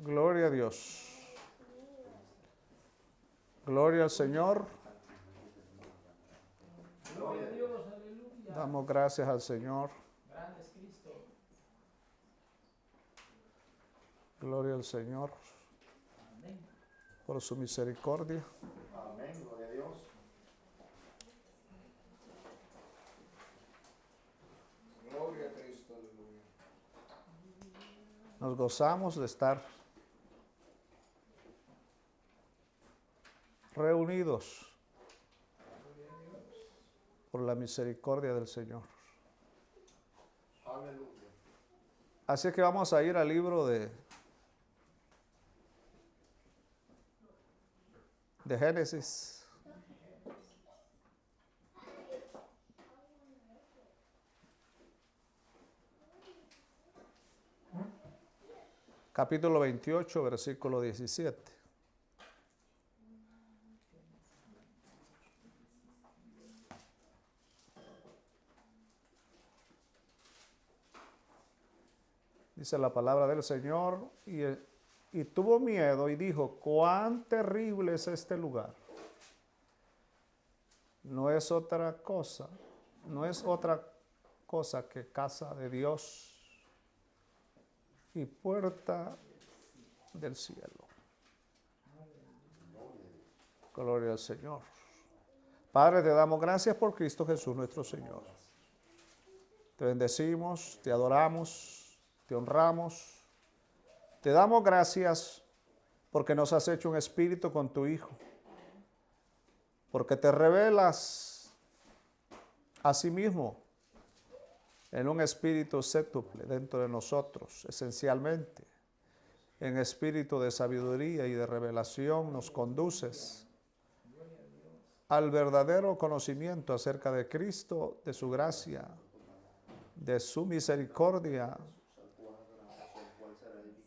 Gloria a Dios. Gloria al Señor. Gloria a Dios, aleluya. Damos gracias al Señor. Grande es Cristo. Gloria al Señor Amén. por su misericordia. Amén, gloria a Dios. Gloria a Cristo, aleluya. Nos gozamos de estar reunidos por la misericordia del Señor. Aleluya. Así que vamos a ir al libro de Génesis. Capítulo 28, versículo 17. Dice la palabra del Señor, y tuvo miedo y dijo, cuán terrible es este lugar. No es otra cosa que casa de Dios y puerta del cielo. Gloria al Señor. Padre, te damos gracias por Cristo Jesús nuestro Señor. Te bendecimos, te adoramos, te honramos. Te damos gracias porque nos has hecho un espíritu con tu Hijo. Porque te revelas a sí mismo en un espíritu séptuple dentro de nosotros, esencialmente. En espíritu de sabiduría y de revelación nos conduces al verdadero conocimiento acerca de Cristo, de su gracia, de su misericordia,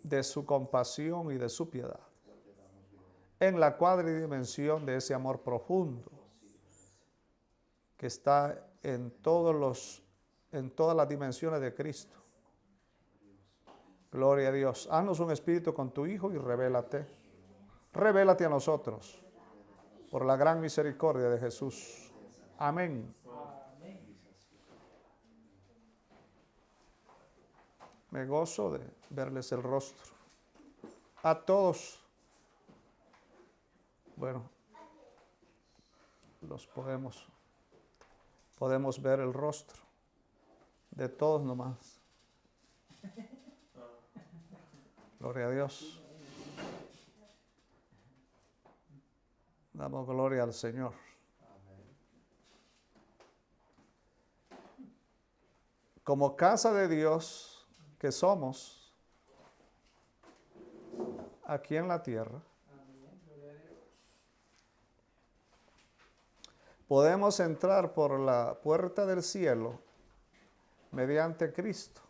de su compasión y de su piedad, en la cuadridimensión de ese amor profundo que está en todas las dimensiones de Cristo. Gloria a Dios. Haznos un espíritu con tu Hijo y revélate. Revélate a nosotros por la gran misericordia de Jesús. Amén. Amén. Me gozo de verles el rostro. A todos. Bueno, los podemos ver el rostro de todos nomás. Gloria a Dios. Damos gloria al Señor. Como casa de Dios que somos aquí en la tierra, podemos entrar por la puerta del cielo mediante Cristo.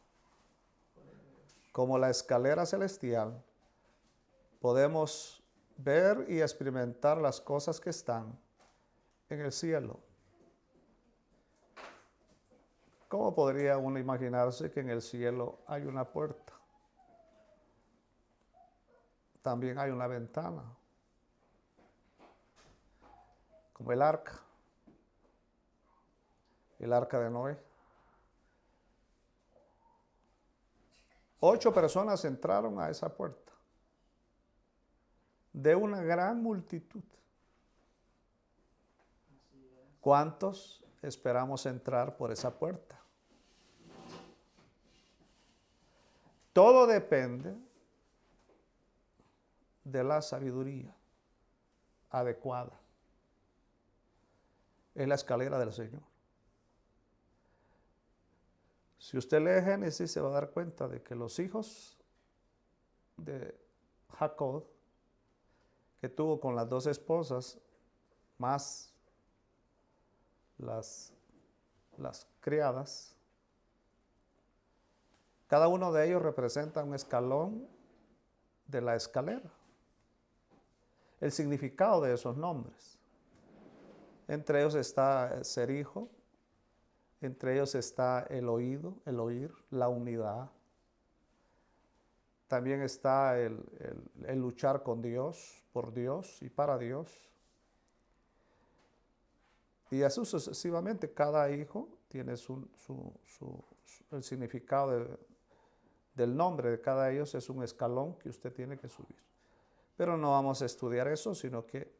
Como la escalera celestial, podemos ver y experimentar las cosas que están en el cielo. ¿Cómo podría uno imaginarse que en el cielo hay una puerta? También hay una ventana, como el arca de Noé. 8 personas entraron a esa puerta, de una gran multitud. ¿Cuántos esperamos entrar por esa puerta? Todo depende de la sabiduría adecuada. Es la escalera del Señor. Si usted lee Génesis, se va a dar cuenta de que los hijos de Jacob, que tuvo con las 2 esposas, más las criadas, cada uno de ellos representa un escalón de la escalera. El significado de esos nombres. Entre ellos está ser hijo, entre ellos está el oído, el oír, la unidad. también está el luchar con Dios, por Dios y para Dios. Y así sucesivamente, cada hijo tiene el significado del nombre de cada de ellos, es un escalón que usted tiene que subir. Pero no vamos a estudiar eso, sino que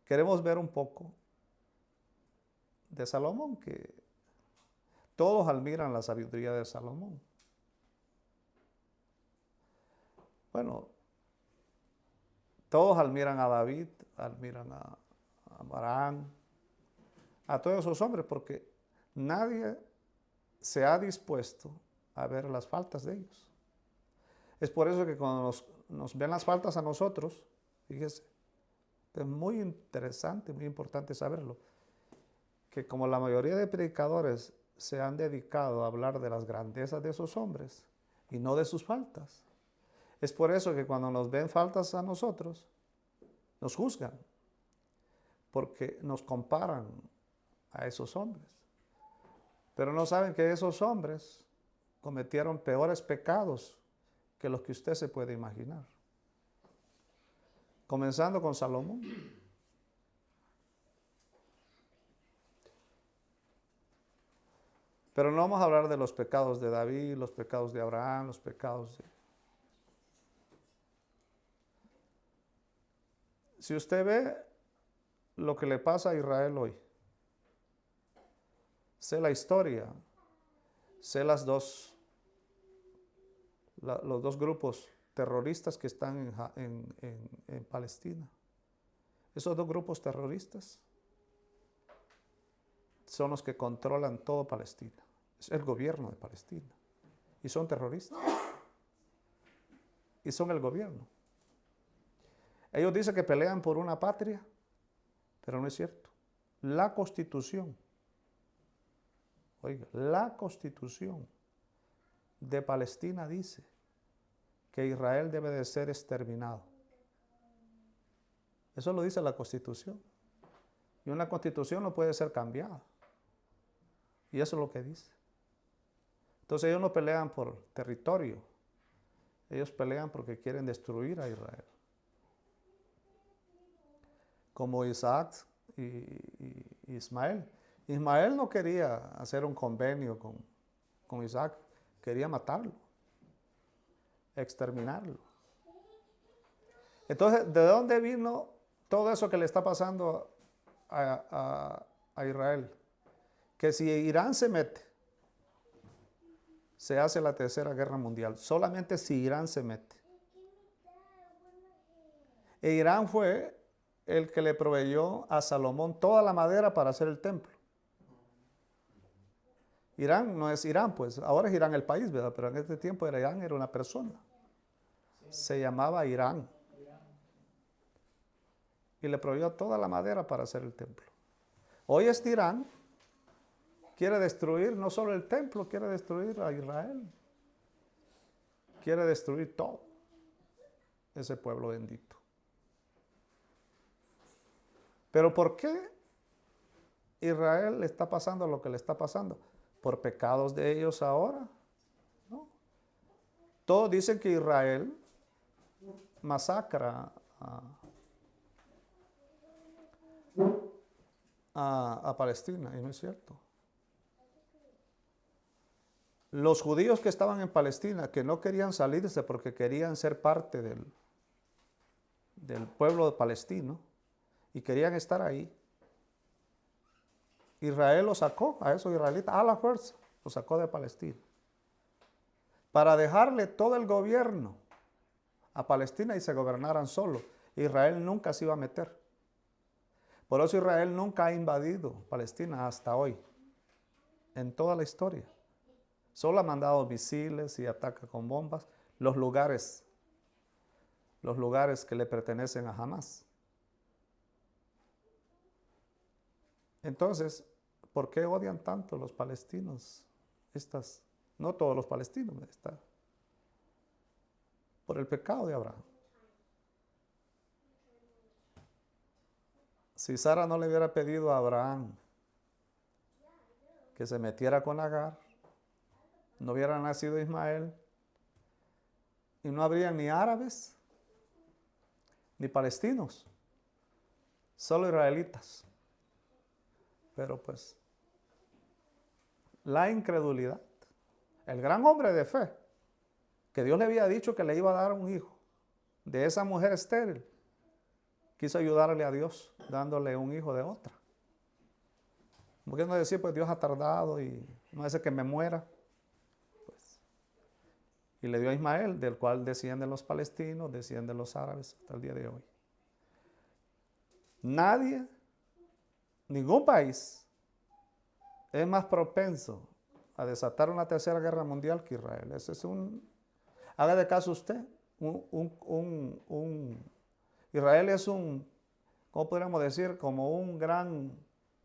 queremos ver un poco de Salomón, que todos admiran la sabiduría de Salomón. Bueno, todos admiran a David, admiran a Abraham, a todos esos hombres, porque nadie se ha dispuesto a ver las faltas de ellos. Es por eso que cuando nos ven las faltas a nosotros, fíjese, es muy interesante, muy importante saberlo, que como la mayoría de predicadores se han dedicado a hablar de las grandezas de esos hombres y no de sus faltas, es por eso que cuando nos ven faltas a nosotros, nos juzgan, porque nos comparan a esos hombres. Pero no saben que esos hombres cometieron peores pecados que los que usted se puede imaginar. Comenzando con Salomón. Pero no vamos a hablar de los pecados de David, los pecados de Abraham, los pecados de... Si usted ve lo que le pasa a Israel hoy, sé la historia, sé los dos grupos terroristas que están en Palestina. Esos dos grupos terroristas son los que controlan todo Palestina. Es el gobierno de Palestina. Y son terroristas. Y son el gobierno. Ellos dicen que pelean por una patria, pero no es cierto. La Constitución, oiga, la Constitución de Palestina dice que Israel debe de ser exterminado. Eso lo dice la Constitución. Y una Constitución no puede ser cambiada. Y eso es lo que dice. Entonces ellos no pelean por territorio. Ellos pelean porque quieren destruir a Israel. Como Isaac y Ismael. Ismael no quería hacer un convenio con Isaac. Quería matarlo. Exterminarlo. Entonces, ¿de dónde vino todo eso que le está pasando a Israel? Que si Irán se mete, se hace la tercera guerra mundial. Solamente si Irán se mete. E Irán fue el que le proveyó a Salomón toda la madera para hacer el templo. Irán no es Irán, pues ahora es Irán el país, ¿verdad? Pero en este tiempo Irán era una persona. Se llamaba Irán. Y le proveyó toda la madera para hacer el templo. Hoy este Irán quiere destruir no solo el templo, quiere destruir a Israel. Quiere destruir todo ese pueblo bendito. Pero ¿por qué Israel le está pasando lo que le está pasando? ¿Por pecados de ellos ahora? No. Todos dicen que Israel masacra a Palestina, y no es cierto. Los judíos que estaban en Palestina, que no querían salirse porque querían ser parte del pueblo palestino y querían estar ahí, Israel los sacó a esos israelitas a la fuerza, los sacó de Palestina para dejarle todo el gobierno a Palestina y se gobernaran solos. Israel nunca se iba a meter. Por eso Israel nunca ha invadido Palestina hasta hoy, en toda la historia. Solo ha mandado misiles y ataca con bombas los lugares que le pertenecen a Hamás. Entonces, ¿por qué odian tanto los palestinos? No todos los palestinos, por el pecado de Abraham. Si Sara no le hubiera pedido a Abraham que se metiera con Agar, no hubiera nacido Ismael, y no habrían ni árabes ni palestinos, solo israelitas. Pero pues, la incredulidad, el gran hombre de fe, que Dios le había dicho que le iba a dar un hijo, de esa mujer estéril, quiso ayudarle a Dios, dándole un hijo de otra. ¿Por qué no decir, pues Dios ha tardado y no hace que me muera? Pues, y le dio a Ismael, del cual descienden los palestinos, descienden los árabes hasta el día de hoy. Nadie, ningún país, es más propenso a desatar una tercera guerra mundial que Israel. Ese es haga de caso usted, Israel es ¿cómo podríamos decir? Como un gran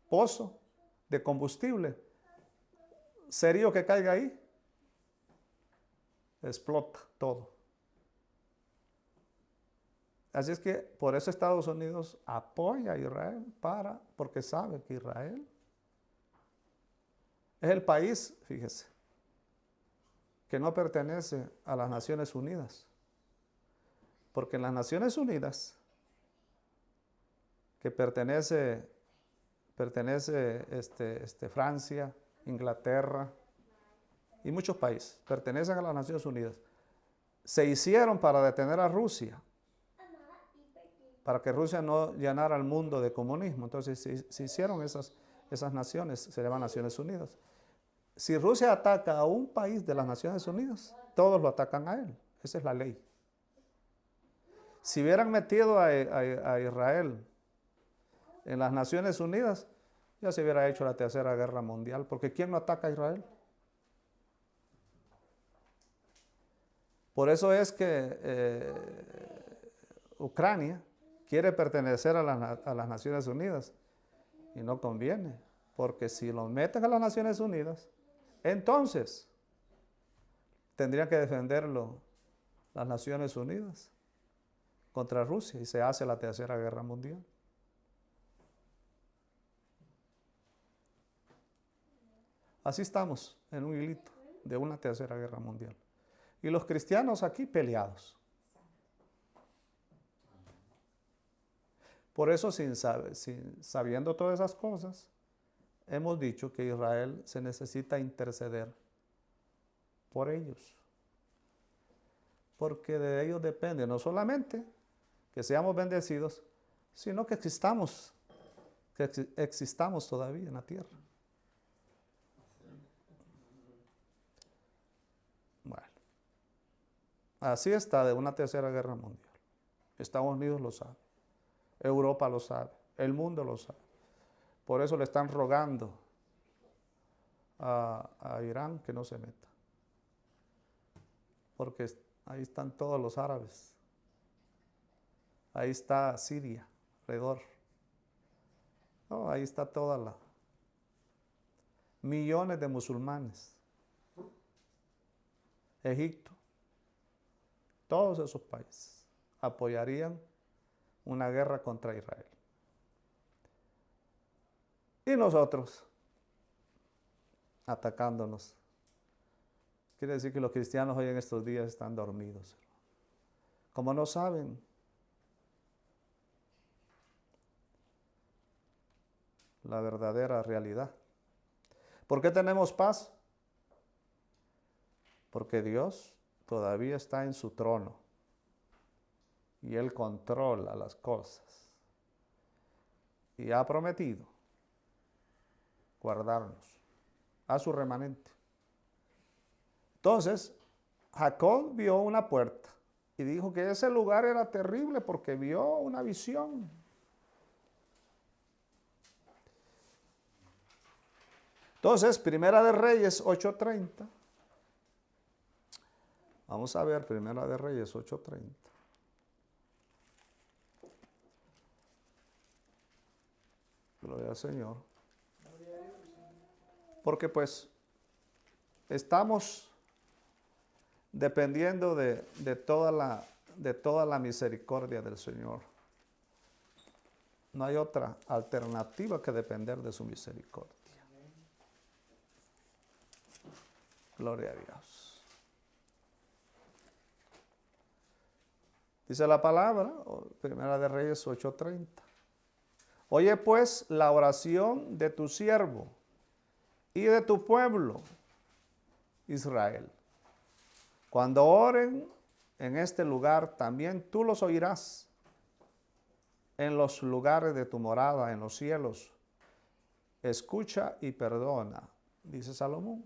pozo de combustible. Serio que caiga ahí, explota todo. Así es que por eso Estados Unidos apoya a Israel, porque sabe que Israel es el país, fíjese, que no pertenece a las Naciones Unidas. Porque en las Naciones Unidas, que pertenece Francia, Inglaterra y muchos países, pertenecen a las Naciones Unidas, se hicieron para detener a Rusia, para que Rusia no llenara el mundo de comunismo. Entonces se hicieron esas naciones, se llaman Naciones Unidas. Si Rusia ataca a un país de las Naciones Unidas, todos lo atacan a él. Esa es la ley. Si hubieran metido a Israel en las Naciones Unidas, ya se hubiera hecho la tercera guerra mundial, porque ¿quién no ataca a Israel? Por eso es que Ucrania quiere pertenecer a las Naciones Unidas y no conviene, porque si lo meten a las Naciones Unidas, entonces tendrían que defenderlo las Naciones Unidas contra Rusia y se hace la tercera guerra mundial. Así estamos en un hilito de una tercera guerra mundial. Y los cristianos aquí peleados. Por eso, sabiendo todas esas cosas, hemos dicho que Israel se necesita interceder por ellos. Porque de ellos depende no solamente que seamos bendecidos, sino que existamos todavía en la tierra. Bueno, así está de una tercera guerra mundial. Estados Unidos lo sabe, Europa lo sabe, el mundo lo sabe. Por eso le están rogando a Irán que no se meta. Porque ahí están todos los árabes. Ahí está Siria, alrededor. No, ahí está millones de musulmanes. Egipto. Todos esos países apoyarían una guerra contra Israel. Y nosotros atacándonos. Quiere decir que los cristianos hoy en estos días están dormidos. Como no saben la verdadera realidad. ¿Por qué tenemos paz? Porque Dios todavía está en su trono y Él controla las cosas y ha prometido guardarnos a su remanente. Entonces, Jacob vio una puerta y dijo que ese lugar era terrible porque vio una visión. Entonces, Primera de Reyes 8:30. Vamos a ver Primera de Reyes 8:30. Gloria al Señor. Porque pues estamos dependiendo de toda la misericordia del Señor. No hay otra alternativa que depender de su misericordia. Gloria a Dios. Dice la palabra, Primera de Reyes 8:30. Oye pues la oración de tu siervo y de tu pueblo, Israel. Cuando oren en este lugar, también tú los oirás en los lugares de tu morada, en los cielos. Escucha y perdona, dice Salomón.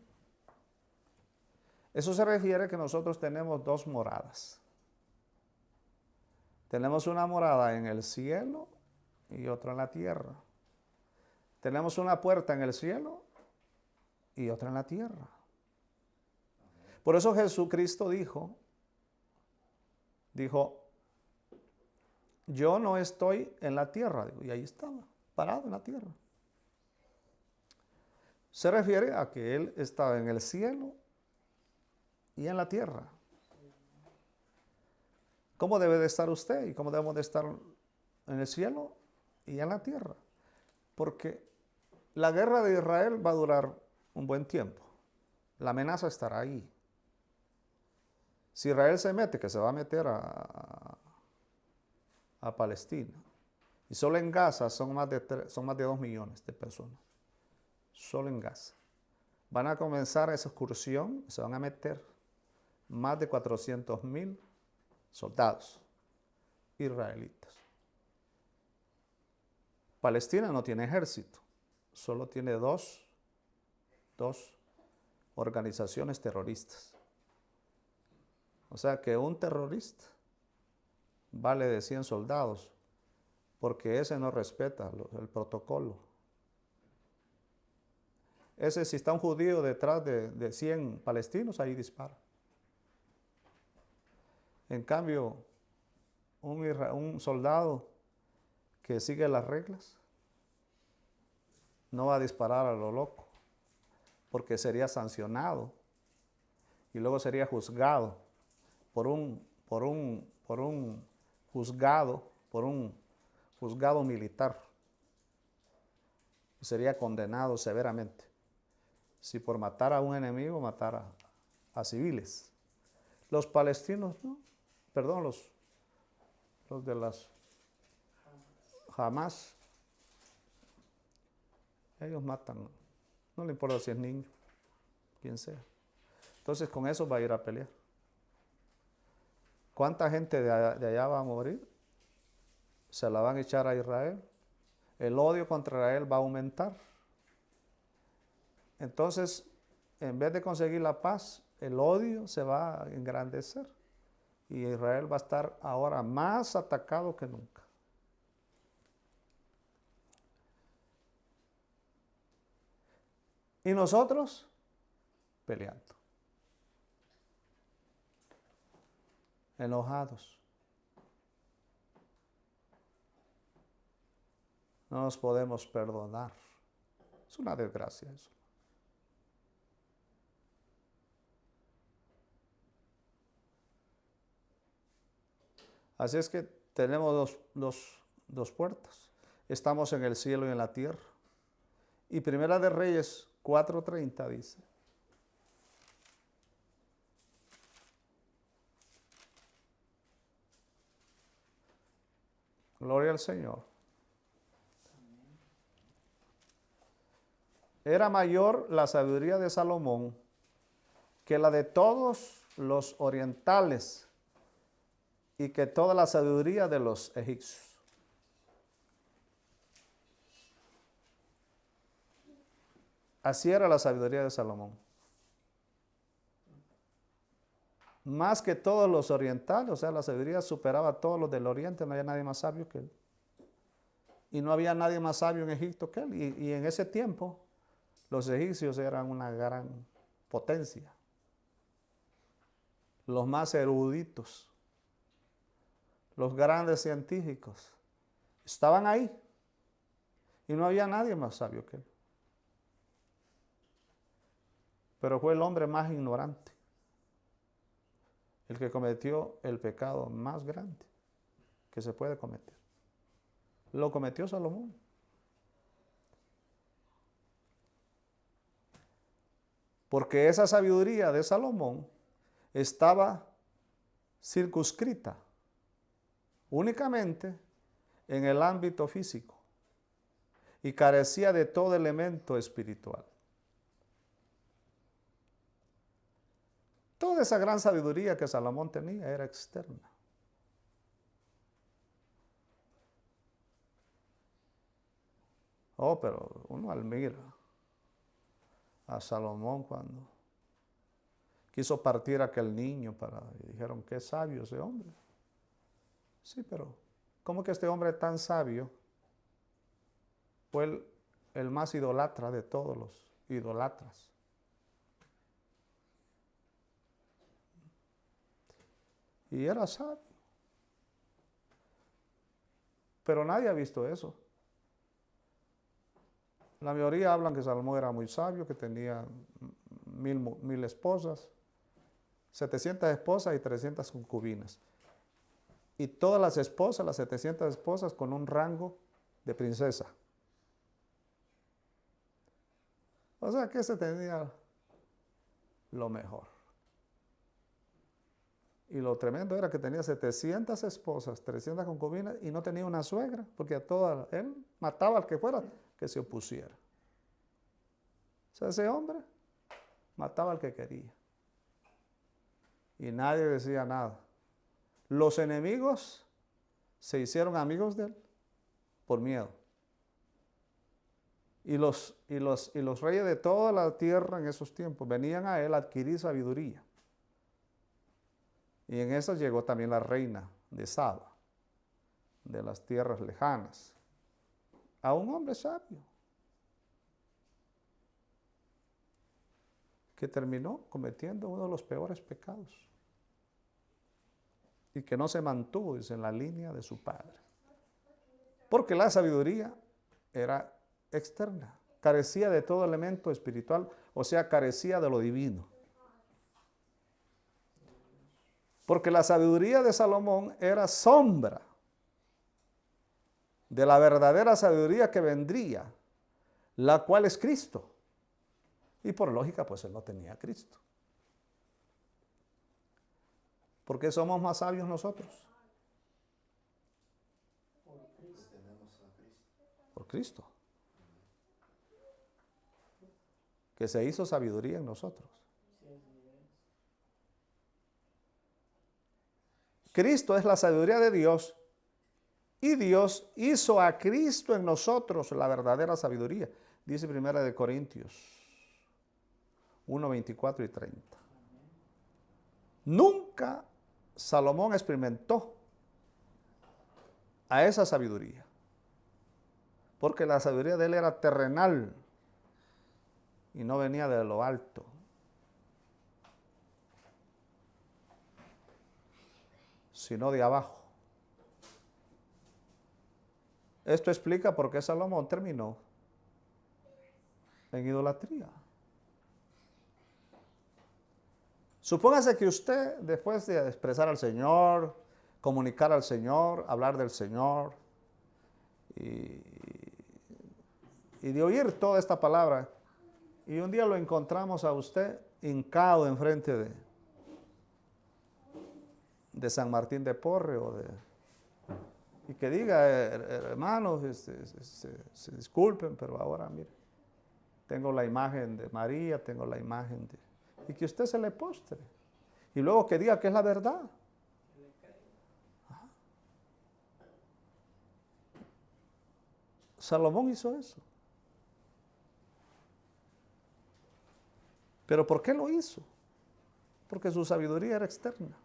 Eso se refiere a que nosotros tenemos dos moradas. Tenemos una morada en el cielo y otra en la tierra. Tenemos una puerta en el cielo y otra en la tierra. Por eso Jesucristo dijo, yo no estoy en la tierra, y ahí estaba, parado en la tierra. Se refiere a que Él estaba en el cielo y en la tierra. ¿Cómo debe de estar usted y cómo debemos de estar en el cielo y en la tierra? Porque la guerra de Israel va a durar un buen tiempo. La amenaza estará ahí. Si Israel se mete, que se va a meter a Palestina. Y solo en Gaza son más de 2 millones de personas. Solo en Gaza. Van a comenzar esa excursión, se van a meter más de 400,000 soldados israelitas. Palestina no tiene ejército, solo tiene dos organizaciones terroristas. O sea que un terrorista vale de 100 soldados, porque ese no respeta el protocolo. Ese, si está un judío detrás de 100 palestinos, ahí dispara. En cambio, un soldado que sigue las reglas no va a disparar a lo loco, porque sería sancionado y luego sería juzgado por un juzgado militar. Sería condenado severamente. Si por matar a un enemigo matara a civiles. Los palestinos, no, perdón, los de las Hamas, ellos matan, no le importa si es niño, quien sea. Entonces con eso va a ir a pelear. ¿Cuánta gente de allá va a morir? Se la van a echar a Israel. El odio contra Israel va a aumentar. Entonces, en vez de conseguir la paz, el odio se va a engrandecer. Y Israel va a estar ahora más atacado que nunca. Y nosotros peleando. Enojados. No nos podemos perdonar. Es una desgracia eso. Así es que tenemos dos puertas. Estamos en el cielo y en la tierra. Y Primera de Reyes 4:30 dice: gloria al Señor. Era mayor la sabiduría de Salomón que la de todos los orientales y que toda la sabiduría de los egipcios. Así era la sabiduría de Salomón. Más que todos los orientales, o sea, la sabiduría superaba a todos los del oriente, no había nadie más sabio que él. Y no había nadie más sabio en Egipto que él. Y en ese tiempo, los egipcios eran una gran potencia. Los más eruditos, los grandes científicos, estaban ahí. Y no había nadie más sabio que él. Pero fue el hombre más ignorante, el que cometió el pecado más grande que se puede cometer. Lo cometió Salomón. Porque esa sabiduría de Salomón estaba circunscrita únicamente en el ámbito físico y carecía de todo elemento espiritual. Toda esa gran sabiduría que Salomón tenía era externa. Oh, pero uno admira a Salomón cuando quiso partir aquel niño y dijeron, qué sabio ese hombre. Sí, pero ¿cómo que este hombre tan sabio fue el más idolatra de todos los idolatras? Y era sabio. Pero nadie ha visto eso. La mayoría hablan que Salomón era muy sabio, que tenía mil esposas, 700 esposas y 300 concubinas. Y todas las esposas, las 700 esposas, con un rango de princesa. O sea que ese tenía lo mejor. Y lo tremendo era que tenía 700 esposas, 300 concubinas y no tenía una suegra, porque a todas él mataba al que fuera que se opusiera. O sea, ese hombre mataba al que quería. Y nadie decía nada. Los enemigos se hicieron amigos de él por miedo. Y los reyes de toda la tierra en esos tiempos venían a él a adquirir sabiduría. Y en eso llegó también la reina de Saba, de las tierras lejanas, a un hombre sabio, que terminó cometiendo uno de los peores pecados y que no se mantuvo, dice, en la línea de su padre. Porque la sabiduría era externa, carecía de todo elemento espiritual, o sea, carecía de lo divino. Porque la sabiduría de Salomón era sombra de la verdadera sabiduría que vendría, la cual es Cristo. Y por lógica, pues él no tenía a Cristo. ¿Por qué somos más sabios nosotros? Por Cristo. Que se hizo sabiduría en nosotros. Cristo es la sabiduría de Dios y Dios hizo a Cristo en nosotros la verdadera sabiduría. Dice 1 Corintios 1, 24 y 30. Nunca Salomón experimentó a esa sabiduría, porque la sabiduría de él era terrenal y no venía de lo alto. Sino de abajo. Esto explica por qué Salomón terminó en idolatría. Supóngase que usted, después de expresar al Señor, comunicar al Señor, hablar del Señor, y de oír toda esta palabra, y un día lo encontramos a usted hincado enfrente de San Martín de Porre, y que diga, hermanos, se disculpen, pero ahora, mire, tengo la imagen de María, tengo la imagen y que usted se le postre. Y luego que diga que es la verdad. Salomón hizo eso. ¿Pero por qué lo hizo? Porque su sabiduría era externa.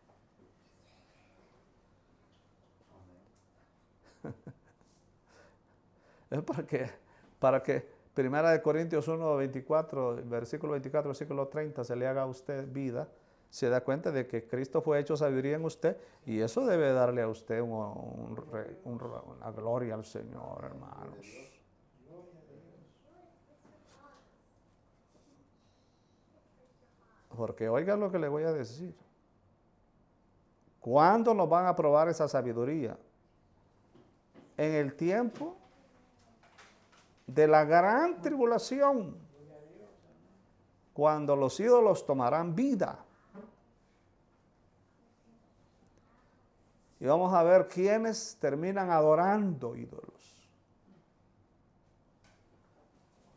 Es para que 1 Corintios 1, 24, versículo 24, versículo 30, se le haga a usted vida, se da cuenta de que Cristo fue hecho sabiduría en usted, y eso debe darle a usted una gloria al Señor, hermanos. Porque oiga lo que le voy a decir. ¿Cuándo nos van a probar esa sabiduría? En el tiempo de la gran tribulación, cuando los ídolos tomarán vida. Y vamos a ver quiénes terminan adorando ídolos.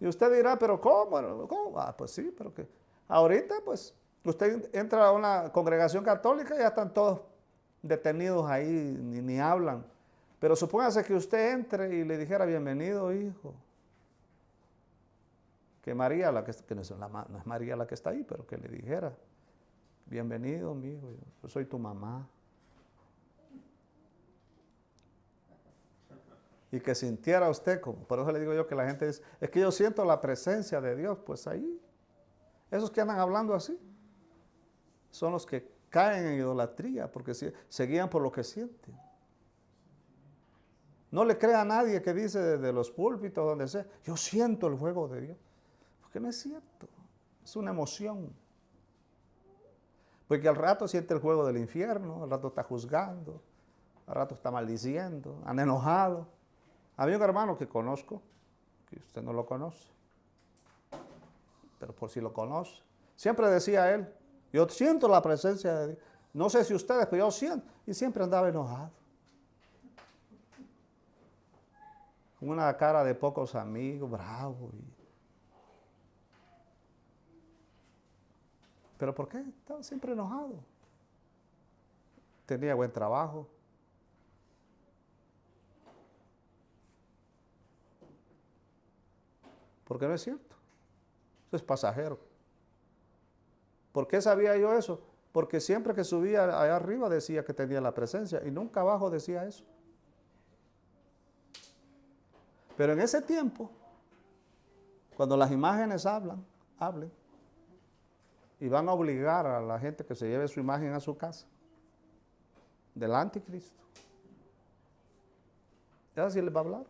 Y usted dirá, pero ¿cómo? ¿Cómo? Ah, pues sí, pero que ahorita pues usted entra a una congregación católica y ya están todos detenidos ahí, ni hablan. Pero supóngase que usted entre y le dijera, bienvenido, hijo. Que María, que no es María la que está ahí, pero que le dijera, bienvenido, mi hijo, yo soy tu mamá. Y que sintiera usted, como por eso le digo yo que la gente dice, es que yo siento la presencia de Dios, pues ahí, esos que andan hablando así, son los que caen en idolatría, porque se guían por lo que sienten. No le crea a nadie que dice desde los púlpitos, donde sea, yo siento el fuego de Dios, porque no es cierto, es una emoción. Porque al rato siente el fuego del infierno, al rato está juzgando, al rato está maldiciendo, han enojado. Había un hermano que conozco, que usted no lo conoce, pero por si lo conoce, siempre decía él, yo siento la presencia de Dios. No sé si ustedes, pero yo siento. Y siempre andaba enojado. Con una cara de pocos amigos, bravo. ¿Pero por qué? Estaba siempre enojado. Tenía buen trabajo. Porque no es cierto. Eso es pasajero. ¿Por qué sabía yo eso? Porque siempre que subía allá arriba decía que tenía la presencia y nunca abajo decía eso. Pero en ese tiempo, cuando las imágenes hablen y van a obligar a la gente que se lleve su imagen a su casa, del anticristo, ¿ya sí les va a hablar?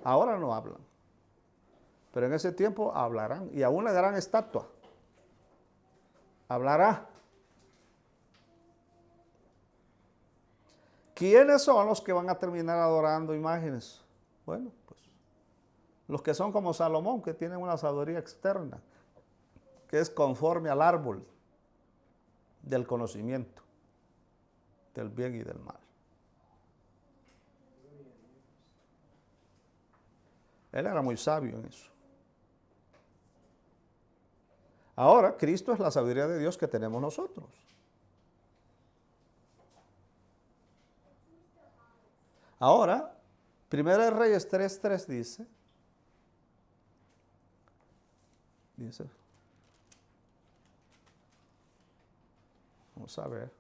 Ahora no hablan, pero en ese tiempo hablarán, y aún la gran estatua hablará. ¿Quiénes son los que van a terminar adorando imágenes? Bueno, pues los que son como Salomón, que tienen una sabiduría externa, que es conforme al árbol del conocimiento, del bien y del mal. Él era muy sabio en eso. Ahora, Cristo es la sabiduría de Dios que tenemos nosotros. Ahora, 1 Reyes 3:3 dice, vamos a ver.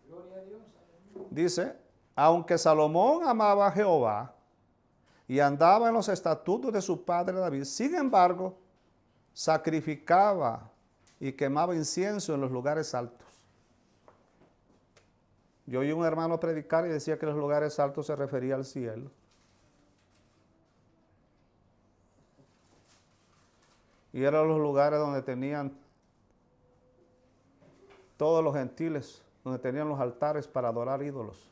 Gloria a Dios. Aleluya. Dice, aunque Salomón amaba a Jehová y andaba en los estatutos de su padre David, sin embargo, sacrificaba y quemaba incienso en los lugares altos. Yo oí un hermano predicar y decía que los lugares altos se refería al cielo. Y eran los lugares donde tenían todos los gentiles, donde tenían los altares para adorar ídolos.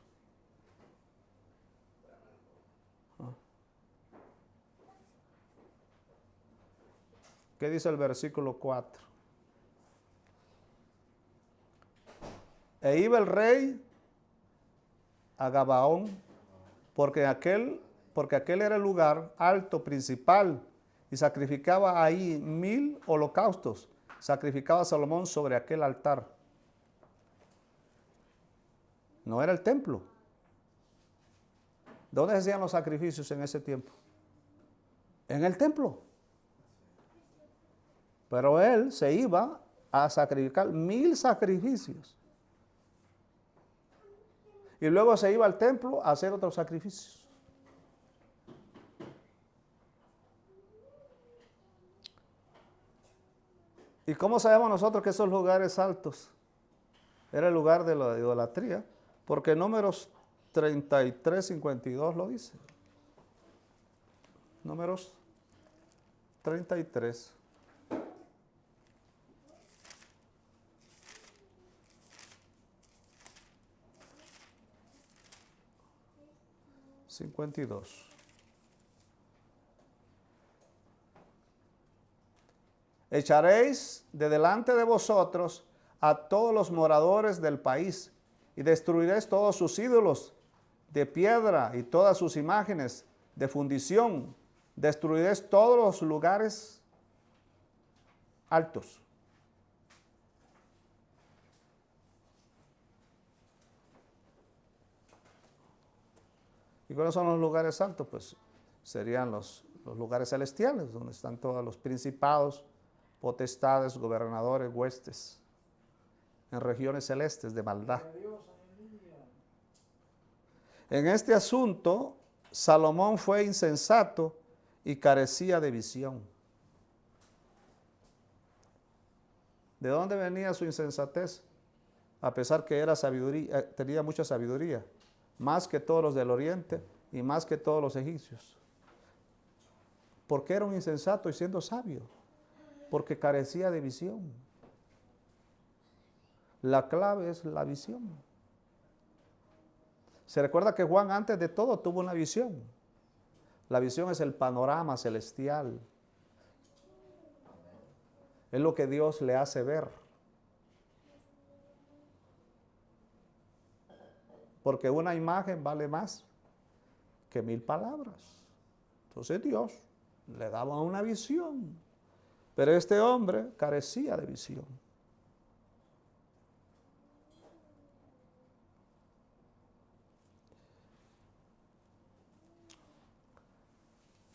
¿Qué dice el versículo 4? E iba el rey a Gabaón, porque aquel era el lugar alto principal, y sacrificaba ahí 1000 holocaustos. Sacrificaba a Salomón sobre aquel altar. No era el templo. ¿Dónde se hacían los sacrificios en ese tiempo? En el templo. Pero él se iba a sacrificar 1000 sacrificios. Y luego se iba al templo a hacer otros sacrificios. ¿Y cómo sabemos nosotros que esos lugares altos era el lugar de la idolatría? Porque Números 33:52 lo dice. Números 33. Echaréis de delante de vosotros a todos los moradores del país y destruiréis todos sus ídolos de piedra y todas sus imágenes de fundición. Destruiréis todos los lugares altos. ¿Y cuáles son los lugares altos? Pues serían los lugares celestiales, donde están todos los principados, potestades, gobernadores, huestes, en regiones celestes de maldad. En este asunto, Salomón fue insensato y carecía de visión. ¿De dónde venía su insensatez? A pesar que era sabiduría, tenía mucha sabiduría, más que todos los del oriente y más que todos los egipcios. ¿Por qué era un insensato y siendo sabio? Porque carecía de visión. La clave es la visión. Se recuerda que Juan antes de todo tuvo una visión. La visión es el panorama celestial. Es lo que Dios le hace ver. Porque una imagen vale más que 1000 palabras. Entonces Dios le daba una visión. Pero este hombre carecía de visión.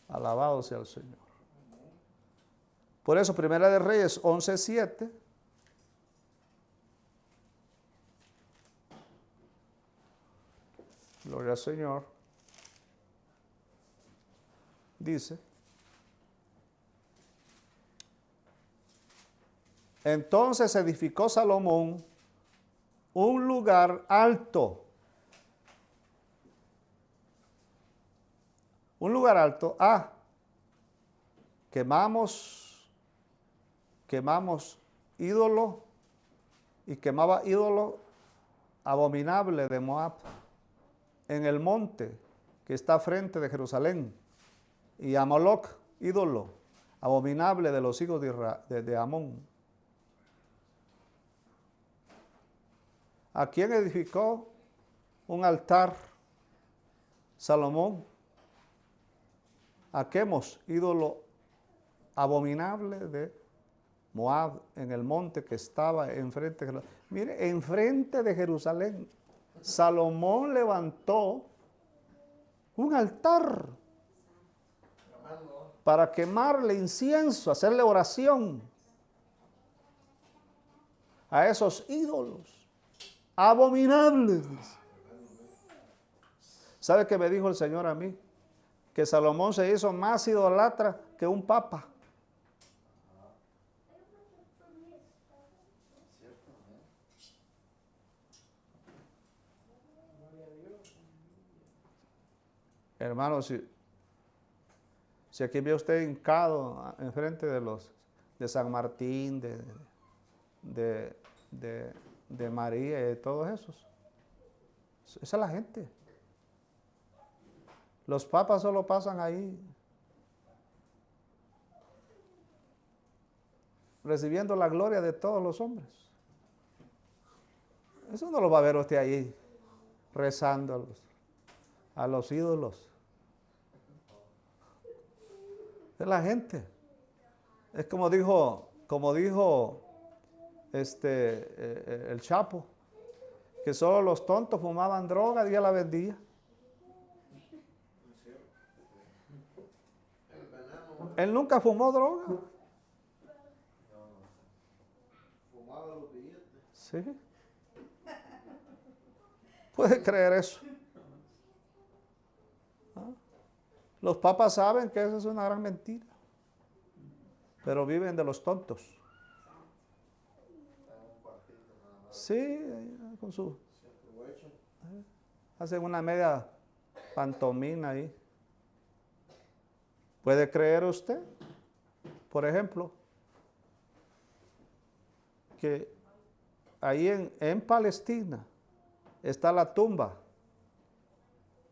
Alabado sea el Señor. Por eso, Primera de Reyes 11:7. Gloria al Señor. Dice: entonces edificó Salomón un lugar alto. Un lugar alto. Quemamos ídolo y quemaba ídolo abominable de Moab en el monte que está frente de Jerusalén, y a Moloc, ídolo abominable de los hijos de Amón. ¿A quién edificó un altar Salomón? A Quemos, ídolo abominable de Moab, en el monte que estaba enfrente de Jerusalén. Mire, enfrente de Jerusalén, Salomón levantó un altar para quemarle incienso, hacerle oración a esos ídolos abominables. ¿Sabe qué me dijo el Señor a mí? Que Salomón se hizo más idolatra que un papa. Hermano, si aquí ve usted hincado enfrente de San Martín, de María y de todos esos, esa es la gente. Los papas solo pasan ahí recibiendo la gloria de todos los hombres. Eso no lo va a ver usted ahí rezando a los ídolos. Es la gente. Es como dijo el Chapo, que solo los tontos fumaban droga y él la vendía. Él nunca fumó droga. Fumaba los billetes. Sí. ¿Puede creer eso? Los papas saben que eso es una gran mentira, pero viven de los tontos. Sí, con su... hacen una media pantomina ahí. ¿Puede creer usted, por ejemplo, que ahí en Palestina está la tumba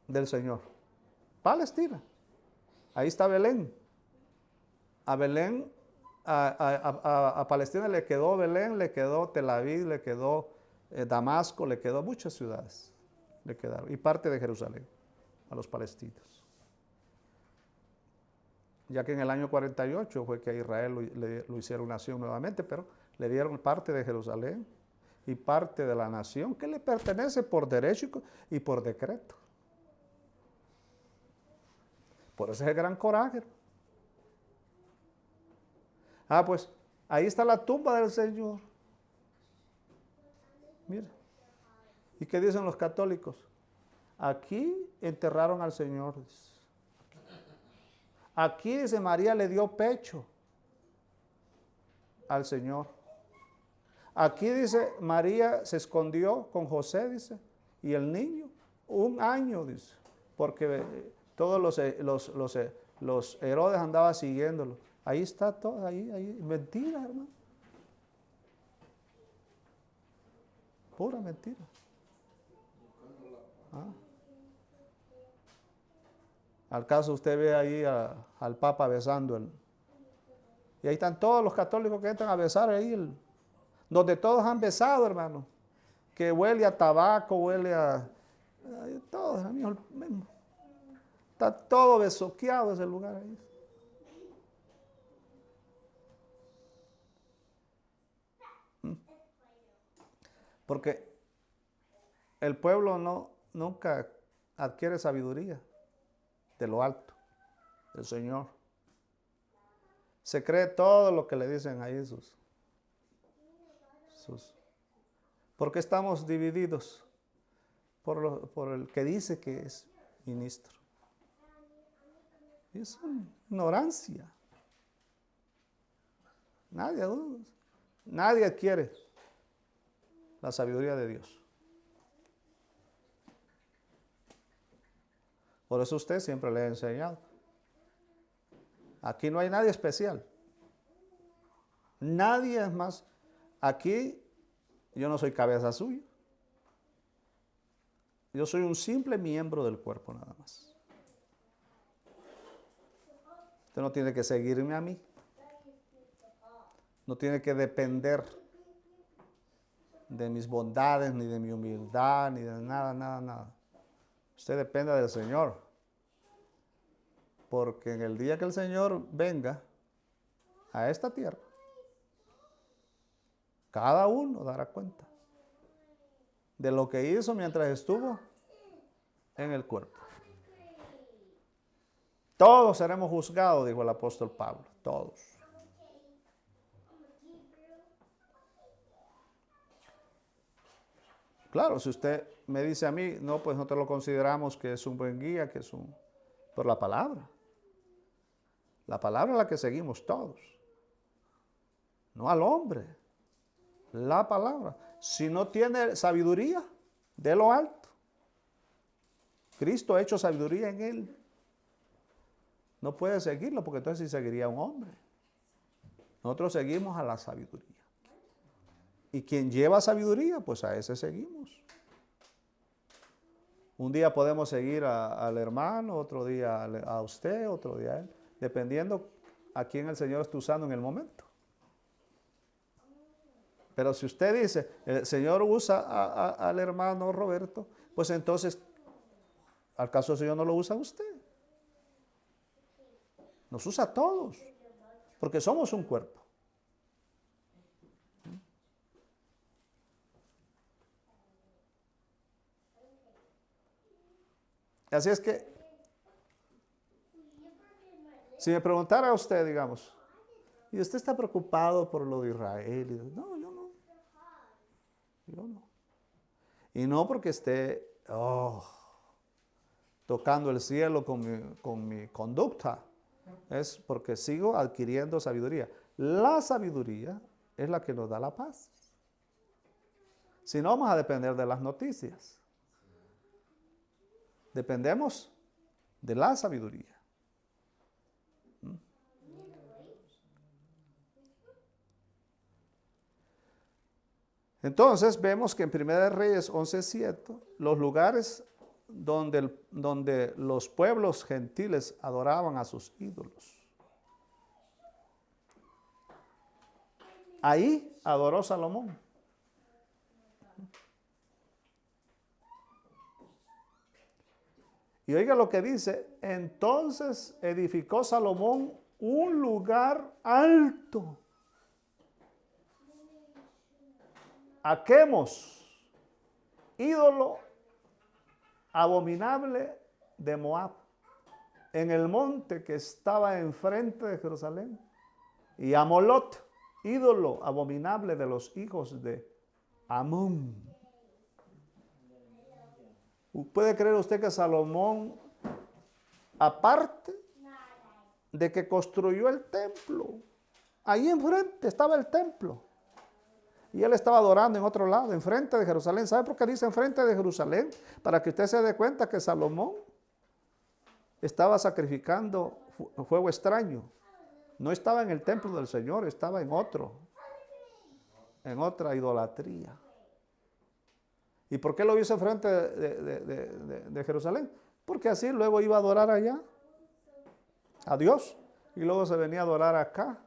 del Señor? Palestina. Ahí está Belén. A Belén a Palestina le quedó Belén, le quedó Tel Aviv, le quedó Damasco, le quedó muchas ciudades, le quedaron, y parte de Jerusalén a los palestinos. Ya que en el año 48 fue que a Israel lo hicieron nación nuevamente, pero le dieron parte de Jerusalén y parte de la nación que le pertenece por derecho y por decreto. Por eso es el gran coraje. Pues ahí está la tumba del Señor. Mira. ¿Y qué dicen los católicos? Aquí enterraron al Señor. Aquí, dice, María le dio pecho al Señor. Aquí, dice, María se escondió con José, dice, y el niño, 1 año, dice, porque todos los Herodes andaban siguiéndolo. Ahí está todo, ahí, mentira, hermano. Pura mentira. Al caso usted ve ahí al Papa besando. Y ahí están todos los católicos que entran a besar ahí. Donde todos han besado, hermano. Que huele a tabaco, huele a todo, amigo, mismo. Está todo besoqueado ese lugar ahí. Porque el pueblo nunca adquiere sabiduría de lo alto, del Señor. Se cree todo lo que le dicen ahí sus. ¿Por qué estamos divididos? Por el que dice que es ministro. Es una ignorancia. Nadie adquiere la sabiduría de Dios. Por eso usted siempre le ha enseñado. Aquí no hay nadie especial. Nadie es más. Aquí yo no soy cabeza suya. Yo soy un simple miembro del cuerpo nada más. Usted no tiene que seguirme a mí. No tiene que depender de mis bondades, ni de mi humildad, ni de nada. Usted depende del Señor. Porque en el día que el Señor venga a esta tierra, cada uno dará cuenta de lo que hizo mientras estuvo en el cuerpo. Todos seremos juzgados, dijo el apóstol Pablo, todos. Claro, si usted me dice a mí, no, pues nosotros lo consideramos que es un buen guía, que es por la palabra. La palabra es la que seguimos todos. No al hombre. La palabra. Si no tiene sabiduría de lo alto, Cristo ha hecho sabiduría en él. No puede seguirlo porque entonces sí seguiría un hombre. Nosotros seguimos a la sabiduría. Y quien lleva sabiduría, pues a ese seguimos. Un día podemos seguir al hermano, otro día a usted, otro día a él, dependiendo a quién el Señor está usando en el momento. Pero si usted dice, el Señor usa al hermano Roberto, pues entonces, ¿al caso el Señor no lo usa a usted? Nos usa a todos, porque somos un cuerpo. Así es que, si me preguntara a usted, digamos, ¿y usted está preocupado por lo de Israel? No, yo no. Yo no. Y no porque esté tocando el cielo con mi conducta. Es porque sigo adquiriendo sabiduría. La sabiduría es la que nos da la paz. Si no, vamos a depender de las noticias. Dependemos de la sabiduría. Entonces vemos que en 1 Reyes 11:7, los lugares donde los pueblos gentiles adoraban a sus ídolos. Ahí adoró Salomón. Y oiga lo que dice, entonces edificó Salomón un lugar alto a Quemos, ídolo abominable de Moab, en el monte que estaba enfrente de Jerusalén, y a Molot, ídolo abominable de los hijos de Amón. ¿Puede creer usted que Salomón, aparte de que construyó el templo, ahí enfrente estaba el templo, y él estaba adorando en otro lado, enfrente de Jerusalén? ¿Sabe por qué dice enfrente de Jerusalén? Para que usted se dé cuenta que Salomón estaba sacrificando fuego extraño. No estaba en el templo del Señor, estaba en otra idolatría. ¿Y por qué lo hizo enfrente de Jerusalén? Porque así luego iba a adorar allá a Dios y luego se venía a adorar acá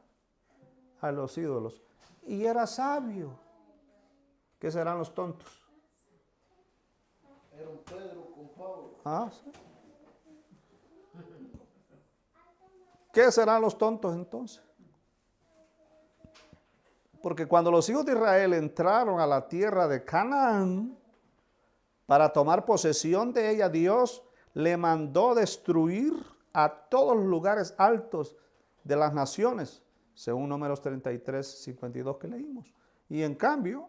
a los ídolos. Y era sabio. ¿Qué serán los tontos? Era un Pedro con Pablo. Ah, sí. ¿Qué serán los tontos entonces? Porque cuando los hijos de Israel entraron a la tierra de Canaán para tomar posesión de ella, Dios le mandó destruir a todos los lugares altos de las naciones, según Números 33, 52 que leímos. Y en cambio,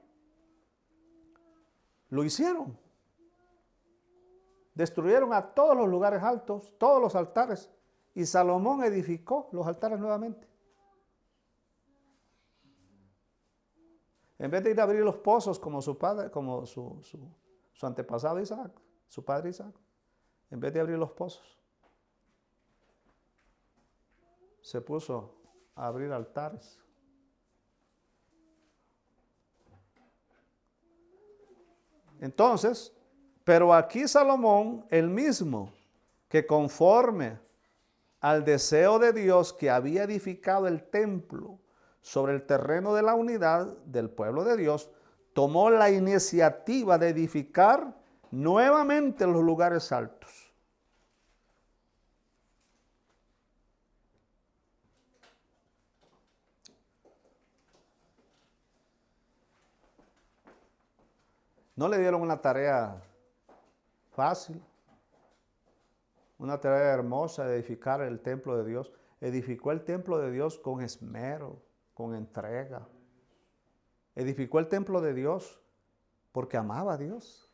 lo hicieron. Destruyeron a todos los lugares altos, todos los altares, y Salomón edificó los altares nuevamente. En vez de ir a abrir los pozos como su padre, como su antepasado Isaac, su padre Isaac, en vez de abrir los pozos, se puso a abrir altares. Entonces, pero aquí Salomón, el mismo, que conforme al deseo de Dios que había edificado el templo sobre el terreno de la unidad del pueblo de Dios, tomó la iniciativa de edificar nuevamente los lugares altos. No le dieron una tarea fácil, una tarea hermosa de edificar el templo de Dios. Edificó el templo de Dios con esmero, con entrega. Edificó el templo de Dios porque amaba a Dios.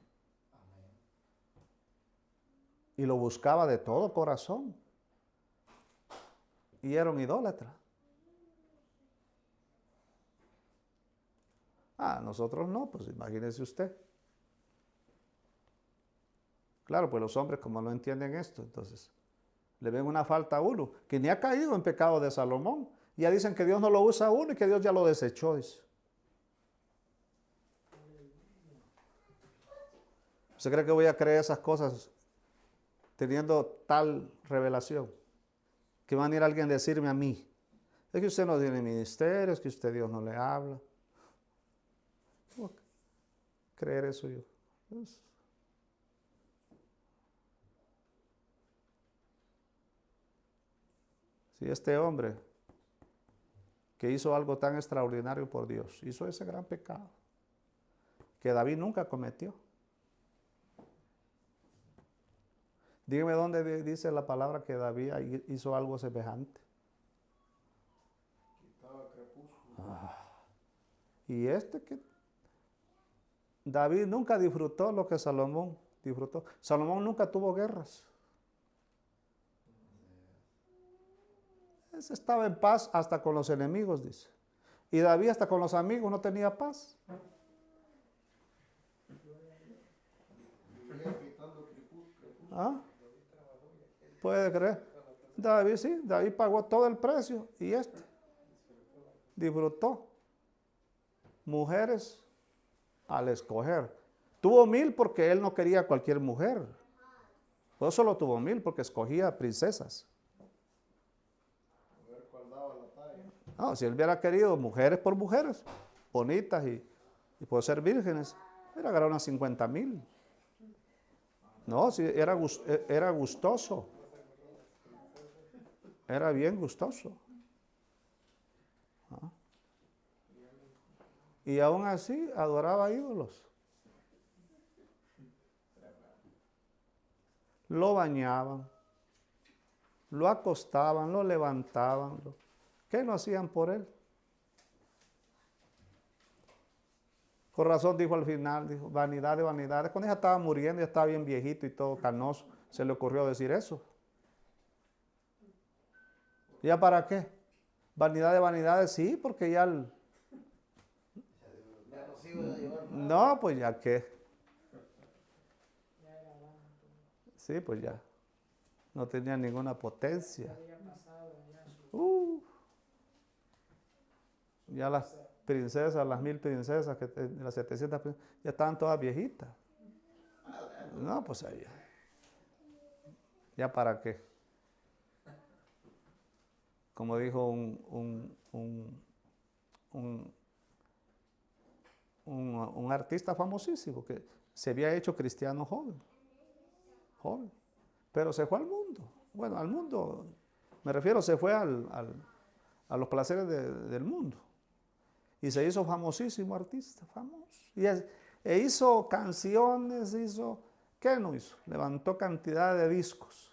Y lo buscaba de todo corazón. Y era un idólatra. Nosotros no, pues imagínese usted. Claro, pues los hombres como no entienden esto, entonces le ven una falta a uno, que ni ha caído en pecado de Salomón. Ya dicen que Dios no lo usa a uno y que Dios ya lo desechó, dice. ¿Usted cree que voy a creer esas cosas teniendo tal revelación? Que va a venir alguien a decirme a mí, es que usted no tiene ministerio, es que usted Dios no le habla. ¿Cómo creer eso yo? Si este hombre que hizo algo tan extraordinario por Dios, hizo ese gran pecado que David nunca cometió. Dígame dónde dice la palabra que David hizo algo semejante. Y que David nunca disfrutó lo que Salomón disfrutó. Salomón nunca tuvo guerras. Él estaba en paz hasta con los enemigos, dice. Y David hasta con los amigos no tenía paz. ¿Puede creer? David sí, David pagó todo el precio y disfrutó. Mujeres al escoger. Tuvo 1000 porque él no quería cualquier mujer. Por eso solo tuvo 1000 porque escogía princesas. No, si él hubiera querido mujeres por mujeres, bonitas y por ser vírgenes, hubiera agarrado unas 50,000. No, sí, era gustoso. Era bien gustoso. ¿Ah? Y aún así adoraba ídolos. Lo bañaban, lo acostaban, lo levantaban. ¿Qué no hacían por él? Por razón dijo al final, dijo, vanidad de vanidades. Cuando ella estaba muriendo, ya estaba bien viejito y todo canoso, se le ocurrió decir eso. ¿Ya para qué? Vanidad de vanidades, sí, porque ya Ya no sigo de llevar nada. no, pues ya qué. Sí, pues ya. No tenía ninguna potencia. Ya las princesas, las 1000 princesas, las 700 princesas, ya estaban todas viejitas. No, pues ahí. ¿Ya para qué? Como dijo un artista famosísimo que se había hecho cristiano joven, pero se fue al mundo. Bueno, al mundo, me refiero, se fue a los placeres del mundo. Y se hizo famosísimo artista, famoso. E hizo canciones, ¿qué no hizo? Levantó cantidad de discos.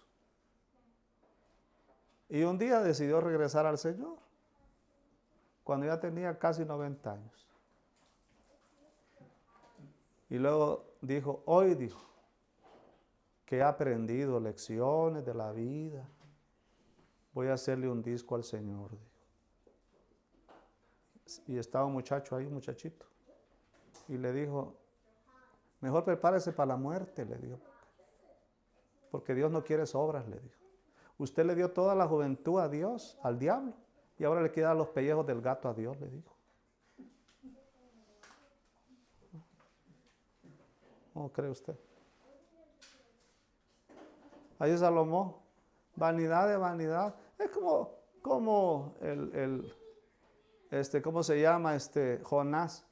Y un día decidió regresar al Señor, cuando ya tenía casi 90 años. Y luego dijo, hoy dijo, que he aprendido lecciones de la vida, voy a hacerle un disco al Señor, dijo. Y estaba un muchacho ahí, un muchachito, y le dijo, mejor prepárese para la muerte, le dijo, porque Dios no quiere sobras, le dijo. Usted le dio toda la juventud a Dios, al diablo, y ahora le quedan los pellejos del gato a Dios, le dijo. ¿Cómo cree usted? Ahí Salomón, vanidad de vanidad. Es como ¿cómo se llama? Jonás.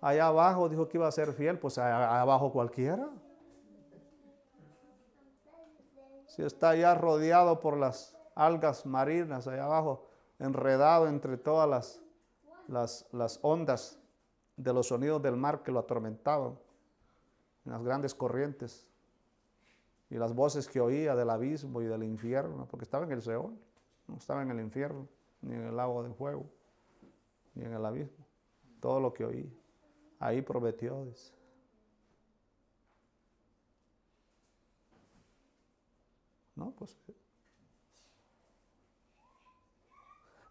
Allá abajo dijo que iba a ser fiel, pues allá abajo cualquiera. Si está allá rodeado por las algas marinas, allá abajo, enredado entre todas las ondas de los sonidos del mar que lo atormentaban, en las grandes corrientes, y las voces que oía del abismo y del infierno, porque estaba en el Seol, no estaba en el infierno, ni en el lago de fuego, ni en el abismo, todo lo que oía. Ahí prometió, dice. No, pues.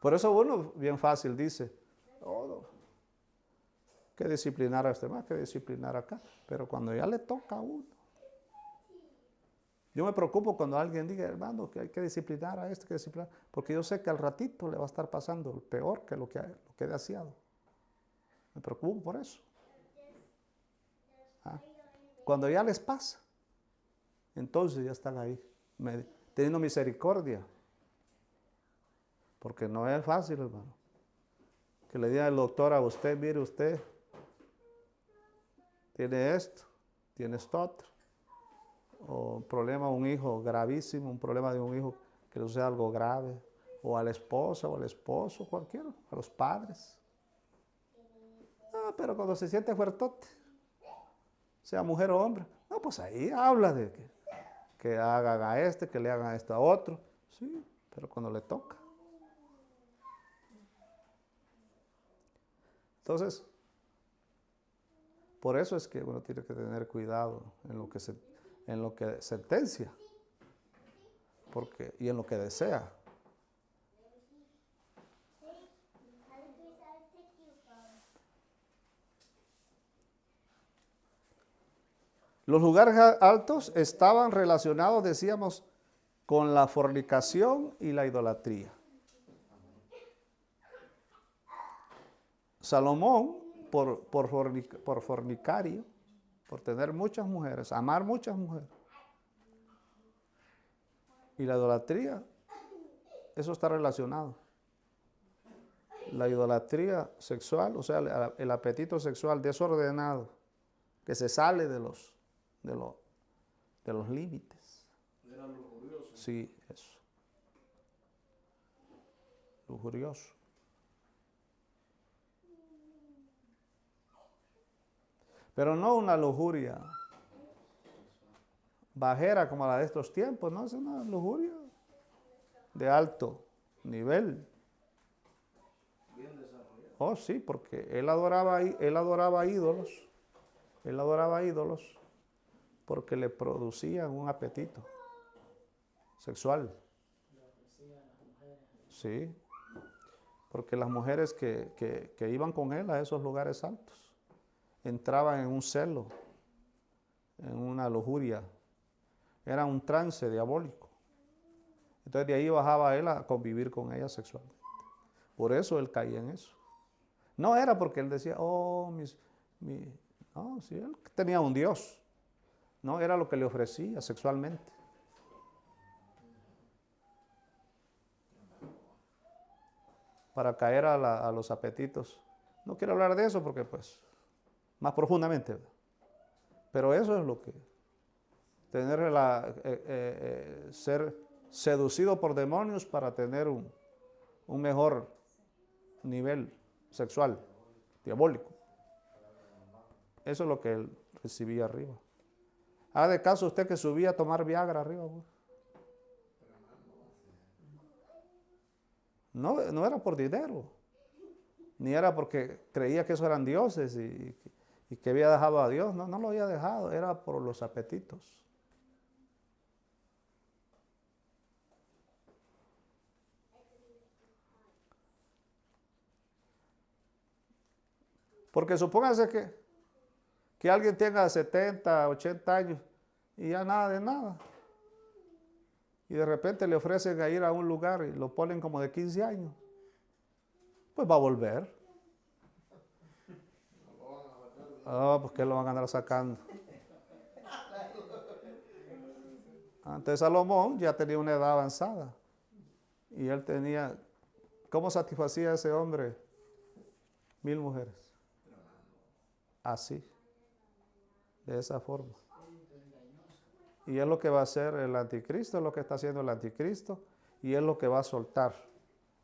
Por eso uno, bien fácil, dice, oh, que disciplinar a este más, que disciplinar acá. Pero cuando ya le toca a uno. Yo me preocupo cuando alguien diga, hermano, que hay que disciplinar a este, que disciplinar, porque yo sé que al ratito le va a estar pasando peor que lo que he deseado. Me preocupo por eso. ¿Ah? Cuando ya les pasa, entonces ya están ahí, teniendo misericordia. Porque no es fácil, hermano. Que le diga el doctor a usted, mire usted, tiene esto, tiene esto otro. O un problema de un hijo gravísimo, un problema de un hijo que le suceda algo grave. O a la esposa o al esposo, cualquiera, a los padres. Pero cuando se siente fuertote, sea mujer o hombre, no, pues ahí habla de que hagan a que le hagan a esto a otro. Sí, pero cuando le toca. Entonces, por eso es que uno tiene que tener cuidado en lo que sentencia, y en lo que desea. Los lugares altos estaban relacionados, decíamos, con la fornicación y la idolatría. Salomón, por fornicario, por tener muchas mujeres, amar muchas mujeres, y la idolatría, eso está relacionado. La idolatría sexual, o sea, el apetito sexual desordenado, que se sale de los límites. Era lujurioso. Sí, eso. Lujurioso. Pero no una lujuria bajera como la de estos tiempos, no, es una lujuria de alto nivel. Bien desarrollado. Oh, sí, porque él adoraba ídolos. Él adoraba ídolos porque le producían un apetito sexual. Sí, porque las mujeres que iban con él a esos lugares altos entraban en un celo, en una lujuria, era un trance diabólico. Entonces de ahí bajaba él a convivir con ella sexualmente. Por eso él caía en eso. No era porque él decía, oh, no, sí, él tenía un Dios. No, era lo que le ofrecía sexualmente. Para caer a los apetitos. No quiero hablar de eso porque pues, más profundamente. Pero eso es lo que, ser seducido por demonios para tener un mejor nivel sexual, diabólico. Eso es lo que él recibía arriba. Haga de caso usted que subía a tomar Viagra arriba. No, no era por dinero, ni era porque creía que esos eran dioses y que había dejado a Dios. No, no lo había dejado, era por los apetitos. Porque supóngase que alguien tenga 70, 80 años y ya nada de nada. Y de repente le ofrecen a ir a un lugar y lo ponen como de 15 años. Pues va a volver. Ah, pues que lo van a andar sacando. Antes Salomón ya tenía una edad avanzada. Y él tenía, ¿cómo satisfacía a ese hombre? 1000 mujeres. Así, de esa forma. Y es lo que va a hacer el anticristo, es lo que está haciendo el anticristo, y es lo que va a soltar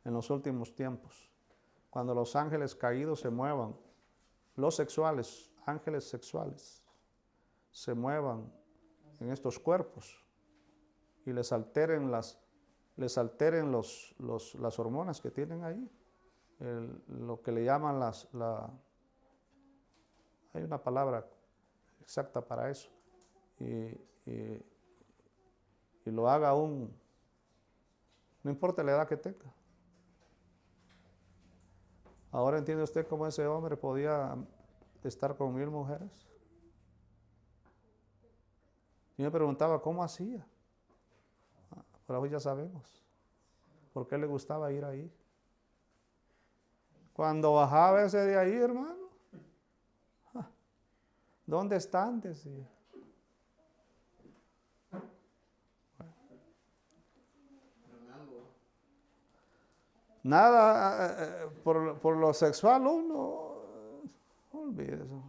en los últimos tiempos. Cuando los ángeles caídos se muevan, los sexuales, ángeles sexuales, se muevan en estos cuerpos y les alteren las hormonas que tienen ahí, lo que le llaman hay una palabra exacta para eso, y lo haga aún, no importa la edad que tenga. Ahora entiende usted cómo ese hombre podía estar con 1000 mujeres. Y me preguntaba cómo hacía. Pero hoy ya sabemos por qué le gustaba ir ahí. Cuando bajaba ese de ahí, hermano, ¿dónde están? Decía. Nada, por lo sexual uno, olvide eso.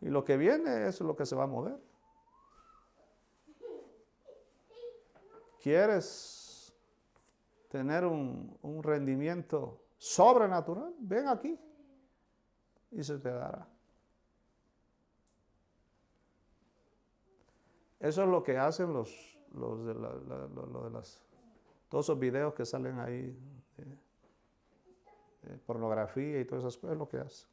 Y lo que viene es lo que se va a mover. ¿Quieres tener un rendimiento sobrenatural? Ven aquí y se te dará. Eso es lo que hacen los de todos esos videos que salen ahí de pornografía y todas esas cosas, es lo que hacen.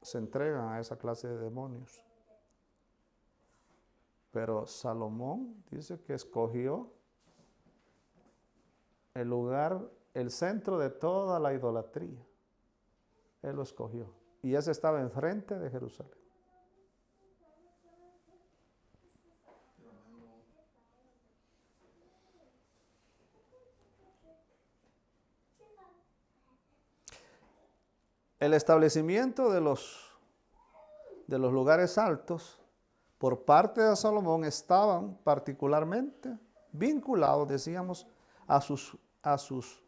Se entregan a esa clase de demonios. Pero Salomón dice que escogió el lugar, el centro de toda la idolatría. Él lo escogió. Y ese estaba enfrente de Jerusalén. El establecimiento de los lugares altos por parte de Salomón estaban particularmente vinculados, decíamos, a sus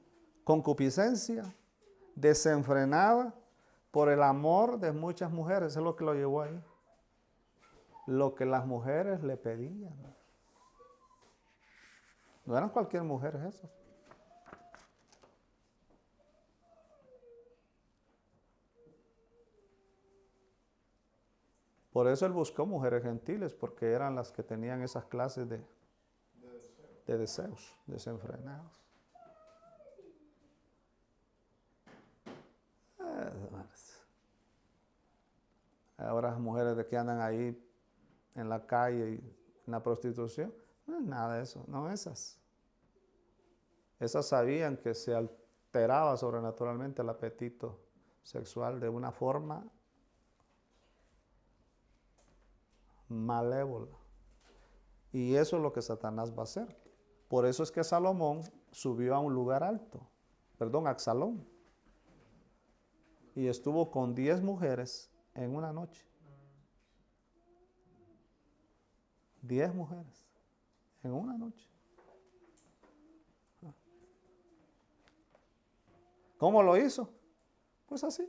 concupiscencias desenfrenada por el amor de muchas mujeres. Eso es lo que lo llevó ahí. Lo que las mujeres le pedían. No eran cualquier mujer esas. Por eso él buscó mujeres gentiles, porque eran las que tenían esas clases de deseos desenfrenados. Ahora las mujeres de que andan ahí en la calle y en la prostitución, no es nada de eso, no esas. Esas sabían que se alteraba sobrenaturalmente el apetito sexual de una forma malévola. Y eso es lo que Satanás va a hacer. Por eso es que Salomón subió a un lugar alto, Absalón, y estuvo con 10 mujeres en una noche. 10 mujeres en una noche. ¿Cómo lo hizo? Pues así.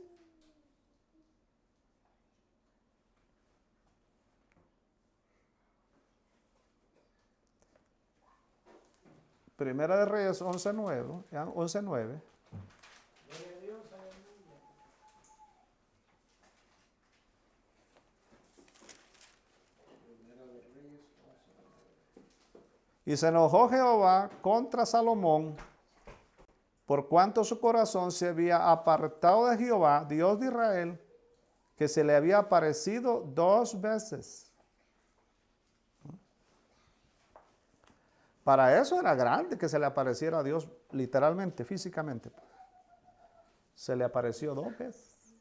Primera de Reyes 11:9. 11:9. Gloria a Dios, aleluya. Y se enojó Jehová contra Salomón, por cuanto su corazón se había apartado de Jehová, Dios de Israel, que se le había aparecido 2 veces. Para eso era grande que se le apareciera a Dios, literalmente, físicamente. Se le apareció 2 veces.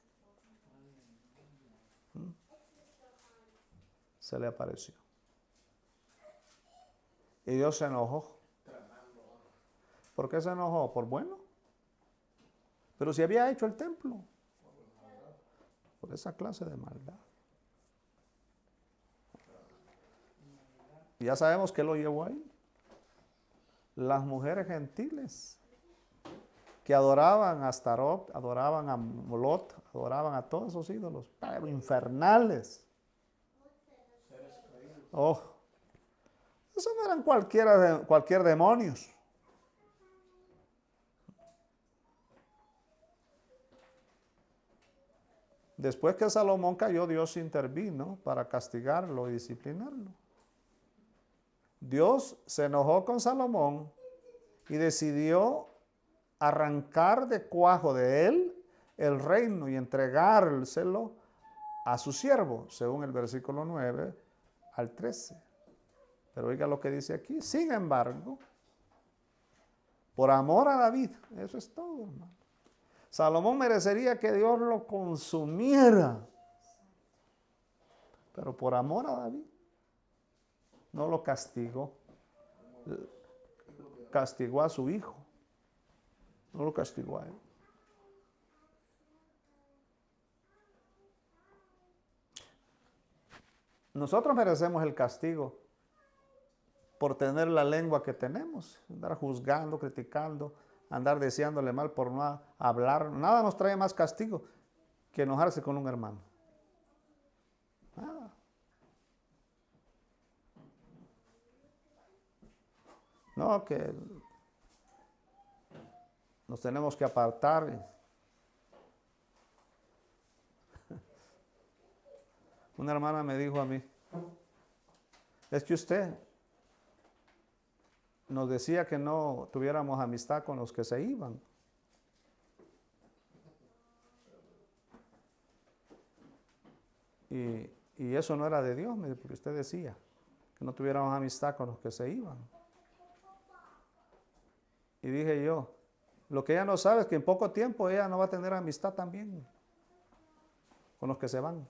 Se le apareció. Y Dios se enojó. ¿Por qué se enojó? Por bueno. Pero si había hecho el templo. Por esa clase de maldad. Y ya sabemos qué lo llevó ahí. Las mujeres gentiles que adoraban a Astarot, adoraban a Molot, adoraban a todos esos ídolos, pero infernales. Oh, esos no eran cualquier demonios. Después que Salomón cayó, Dios intervino para castigarlo y disciplinarlo. Dios se enojó con Salomón y decidió arrancar de cuajo de él el reino y entregárselo a su siervo, según el versículo 9 al 13. Pero oiga lo que dice aquí. Sin embargo, por amor a David, eso es todo, hermano. Salomón merecería que Dios lo consumiera, pero por amor a David no lo castigó. Castigó a su hijo, no lo castigó a él. Nosotros merecemos el castigo por tener la lengua que tenemos, andar juzgando, criticando, andar deseándole mal por no hablar. Nada nos trae más castigo que enojarse con un hermano. Nada. No, que nos tenemos que apartar. Una hermana me dijo a mí, es que usted nos decía que no tuviéramos amistad con los que se iban. Y eso no era de Dios, porque usted decía que no tuviéramos amistad con los que se iban. Y dije yo, lo que ella no sabe es que en poco tiempo ella no va a tener amistad también con los que se van.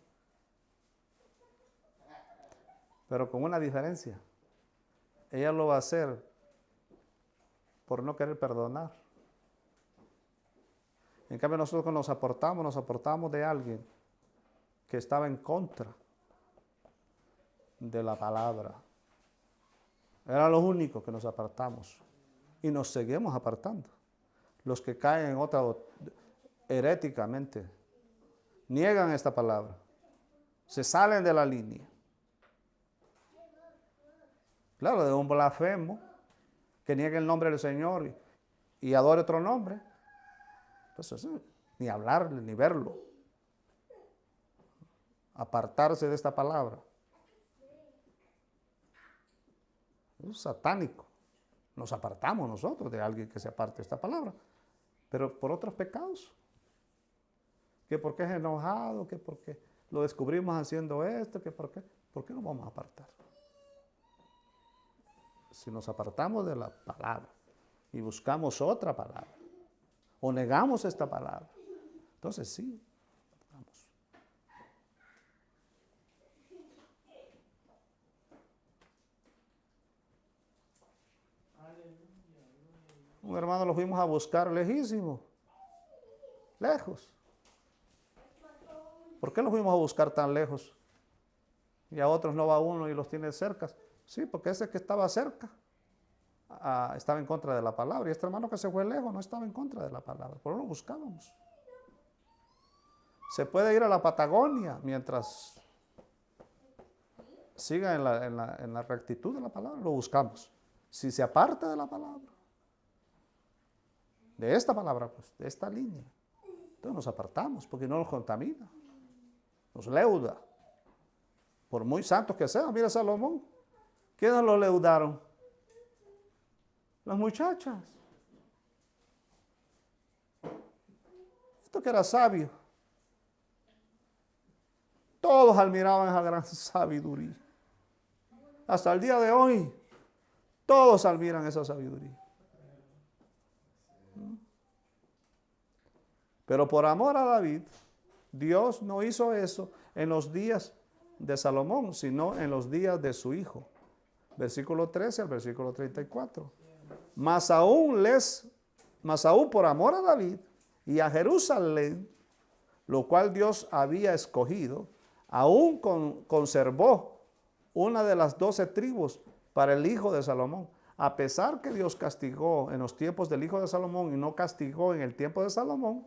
Pero con una diferencia. Ella lo va a hacer por no querer perdonar. En cambio nosotros nos aportamos de alguien que estaba en contra de la palabra. Eran los únicos que nos apartamos. Y nos seguimos apartando. Los que caen en otra heréticamente, niegan esta palabra. Se salen de la línea. Claro, de un blasfemo que niegue el nombre del Señor y adore otro nombre. Entonces, ni hablarle, ni verlo. Apartarse de esta palabra. Es satánico. Nos apartamos nosotros de alguien que se aparte de esta palabra. Pero por otros pecados. Que porque es enojado, que porque lo descubrimos haciendo esto, que por qué nos vamos a apartar. Si nos apartamos de la palabra y buscamos otra palabra, o negamos esta palabra, entonces sí, vamos. Un hermano lo fuimos a buscar lejísimo, lejos. ¿Por qué lo fuimos a buscar tan lejos? Y a otros no va uno y los tiene cerca. Sí, porque ese que estaba cerca estaba en contra de la palabra. Y este hermano que se fue lejos no estaba en contra de la palabra. Por eso lo buscábamos. Se puede ir a la Patagonia mientras siga en la rectitud de la palabra. Lo buscamos. Si se aparta de la palabra, de esta palabra, pues, de esta línea, entonces nos apartamos porque no nos contamina. Nos leuda. Por muy santos que sean. Mira Salomón. ¿Quiénes lo leudaron? Las muchachas. Esto que era sabio. Todos admiraban esa gran sabiduría. Hasta el día de hoy, todos admiran esa sabiduría. Pero por amor a David, Dios no hizo eso en los días de Salomón, sino en los días de su hijo. Versículo 13 al versículo 34. Mas aún por amor a David y a Jerusalén, lo cual Dios había escogido, aún conservó una de las 12 tribus para el hijo de Salomón. A pesar que Dios castigó en los tiempos del hijo de Salomón y no castigó en el tiempo de Salomón,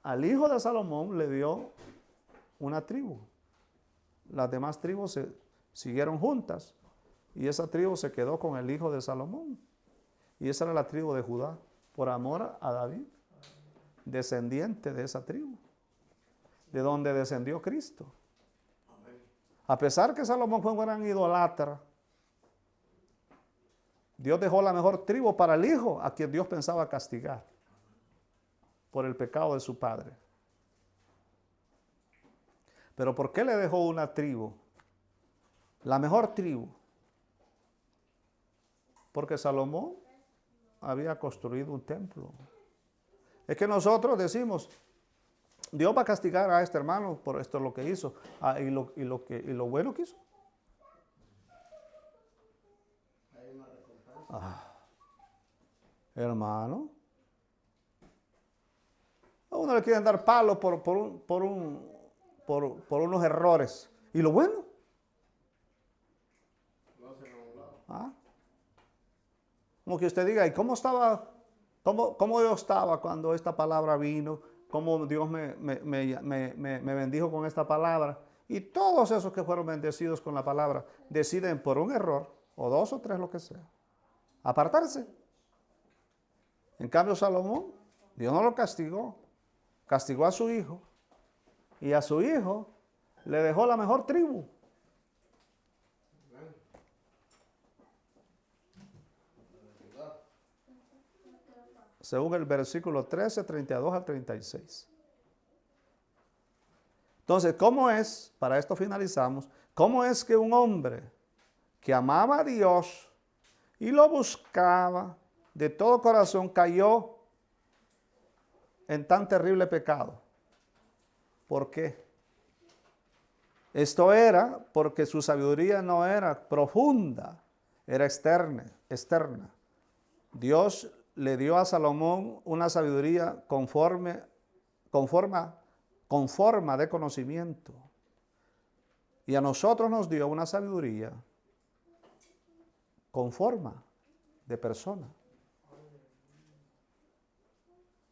al hijo de Salomón le dio una tribu. Las demás tribus se siguieron juntas y esa tribu se quedó con el hijo de Salomón. Y esa era la tribu de Judá, por amor a David, descendiente de esa tribu, de donde descendió Cristo. A pesar que Salomón fue un gran idólatra, Dios dejó la mejor tribu para el hijo a quien Dios pensaba castigar por el pecado de su padre. Pero ¿por qué le dejó una tribu? La mejor tribu. Porque Salomón había construido un templo. Es que nosotros decimos, Dios va a castigar a este hermano por esto lo que hizo y lo bueno que hizo. Hermano, a uno le quieren dar palos por unos errores. ¿Y lo bueno? Como que usted diga, ¿y cómo yo estaba cuando esta palabra vino? ¿Cómo Dios me bendijo con esta palabra? Y todos esos que fueron bendecidos con la palabra deciden por un error, o 2 o 3, lo que sea, apartarse. En cambio Salomón, Dios no lo castigó, castigó a su hijo, y a su hijo le dejó la mejor tribu. Según el versículo 13, 32 al 36. Entonces, ¿cómo es, para esto finalizamos, cómo es que un hombre que amaba a Dios y lo buscaba de todo corazón cayó en tan terrible pecado? ¿Por qué? Esto era porque su sabiduría no era profunda, era externa. Dios le dio a Salomón una sabiduría con forma de conocimiento. Y a nosotros nos dio una sabiduría con forma de persona.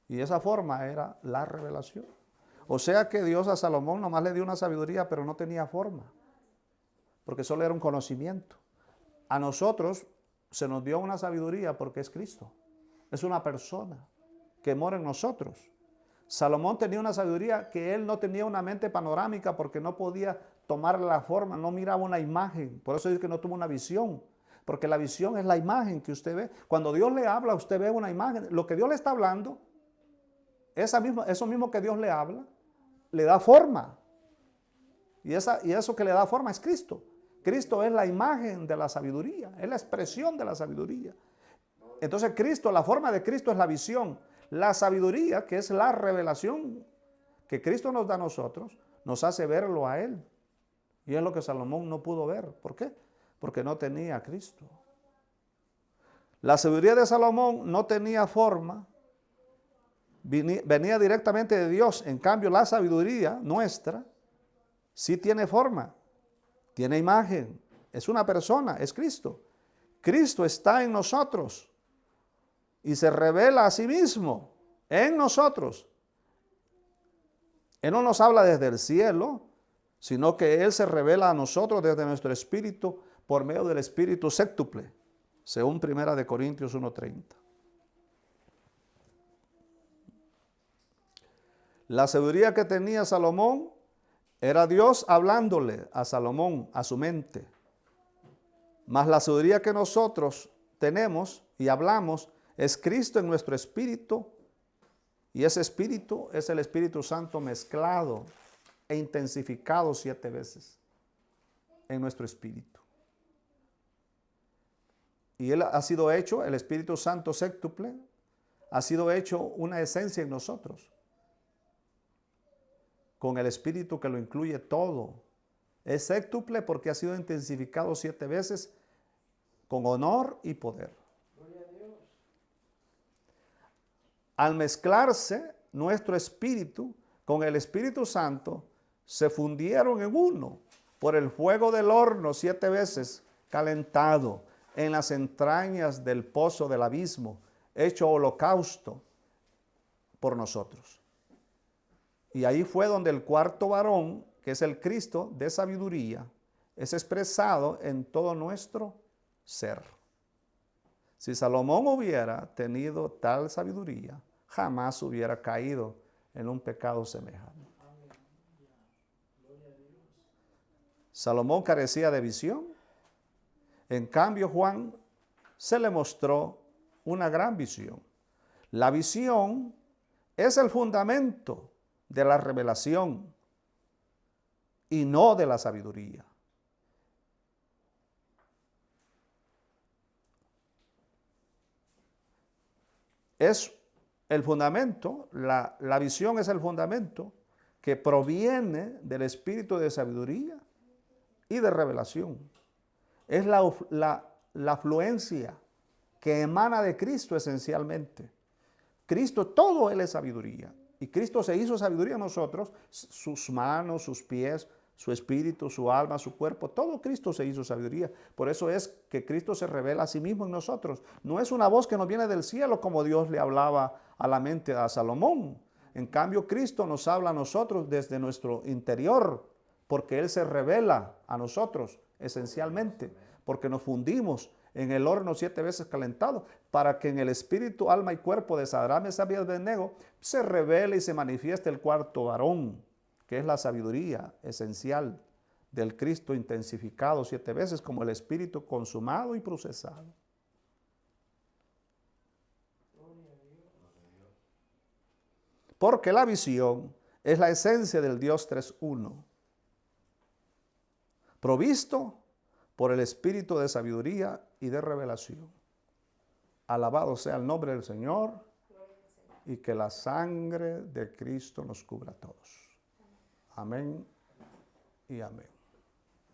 Y esa forma era la revelación. O sea que Dios a Salomón nomás le dio una sabiduría, pero no tenía forma. Porque solo era un conocimiento. A nosotros se nos dio una sabiduría porque es Cristo. Es una persona que mora en nosotros. Salomón tenía una sabiduría que él no tenía una mente panorámica porque no podía tomar la forma, no miraba una imagen. Por eso dice que no tuvo una visión. Porque la visión es la imagen que usted ve. Cuando Dios le habla, usted ve una imagen. Lo que Dios le está hablando, eso mismo que Dios le habla, le da forma. Y eso que le da forma es Cristo. Cristo es la imagen de la sabiduría, es la expresión de la sabiduría. Entonces Cristo, la forma de Cristo es la visión. La sabiduría, que es la revelación que Cristo nos da a nosotros, nos hace verlo a Él. Y es lo que Salomón no pudo ver. ¿Por qué? Porque no tenía a Cristo. La sabiduría de Salomón no tenía forma, venía directamente de Dios. En cambio, la sabiduría nuestra sí tiene forma, tiene imagen, es una persona, es Cristo. Cristo está en nosotros y se revela a sí mismo en nosotros. Él no nos habla desde el cielo, sino que Él se revela a nosotros desde nuestro espíritu por medio del espíritu séctuple, según 1 Corintios 1:30. La sabiduría que tenía Salomón era Dios hablándole a Salomón, a su mente. Mas la sabiduría que nosotros tenemos y hablamos es Cristo en nuestro espíritu. Y ese espíritu es el Espíritu Santo mezclado e intensificado 7 veces en nuestro espíritu. Y Él ha sido hecho, el Espíritu Santo séctuple, ha sido hecho una esencia en nosotros, con el Espíritu que lo incluye todo. Es séctuple porque ha sido intensificado 7 veces con honor y poder. Gloria a Dios. Al mezclarse nuestro espíritu con el Espíritu Santo, se fundieron en uno por el fuego del horno 7 veces calentado en las entrañas del pozo del abismo, hecho holocausto por nosotros. Y ahí fue donde el cuarto varón, que es el Cristo de sabiduría, es expresado en todo nuestro ser. Si Salomón hubiera tenido tal sabiduría, jamás hubiera caído en un pecado semejante. Salomón carecía de visión. En cambio, Juan se le mostró una gran visión. La visión es el fundamento de la revelación y no de la sabiduría. Es el fundamento, la visión es el fundamento que proviene del espíritu de sabiduría y de revelación. Es la afluencia que emana de Cristo esencialmente. Cristo, todo Él es sabiduría. Y Cristo se hizo sabiduría en nosotros, sus manos, sus pies, su espíritu, su alma, su cuerpo, todo Cristo se hizo sabiduría. Por eso es que Cristo se revela a sí mismo en nosotros. No es una voz que nos viene del cielo como Dios le hablaba a la mente a Salomón. En cambio, Cristo nos habla a nosotros desde nuestro interior, porque Él se revela a nosotros esencialmente, porque nos fundimos en el horno 7 veces calentado, para que en el espíritu, alma y cuerpo de Sadrach, Mesach y Abednego se revele y se manifieste el cuarto varón, que es la sabiduría esencial del Cristo intensificado 7 veces como el espíritu consumado y procesado. Porque la visión es la esencia del Dios 3:1, provisto por el espíritu de sabiduría y de revelación. Alabado sea el nombre del Señor, y que la sangre de Cristo nos cubra a todos. Amén y amén.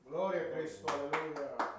Gloria a Cristo, aleluya.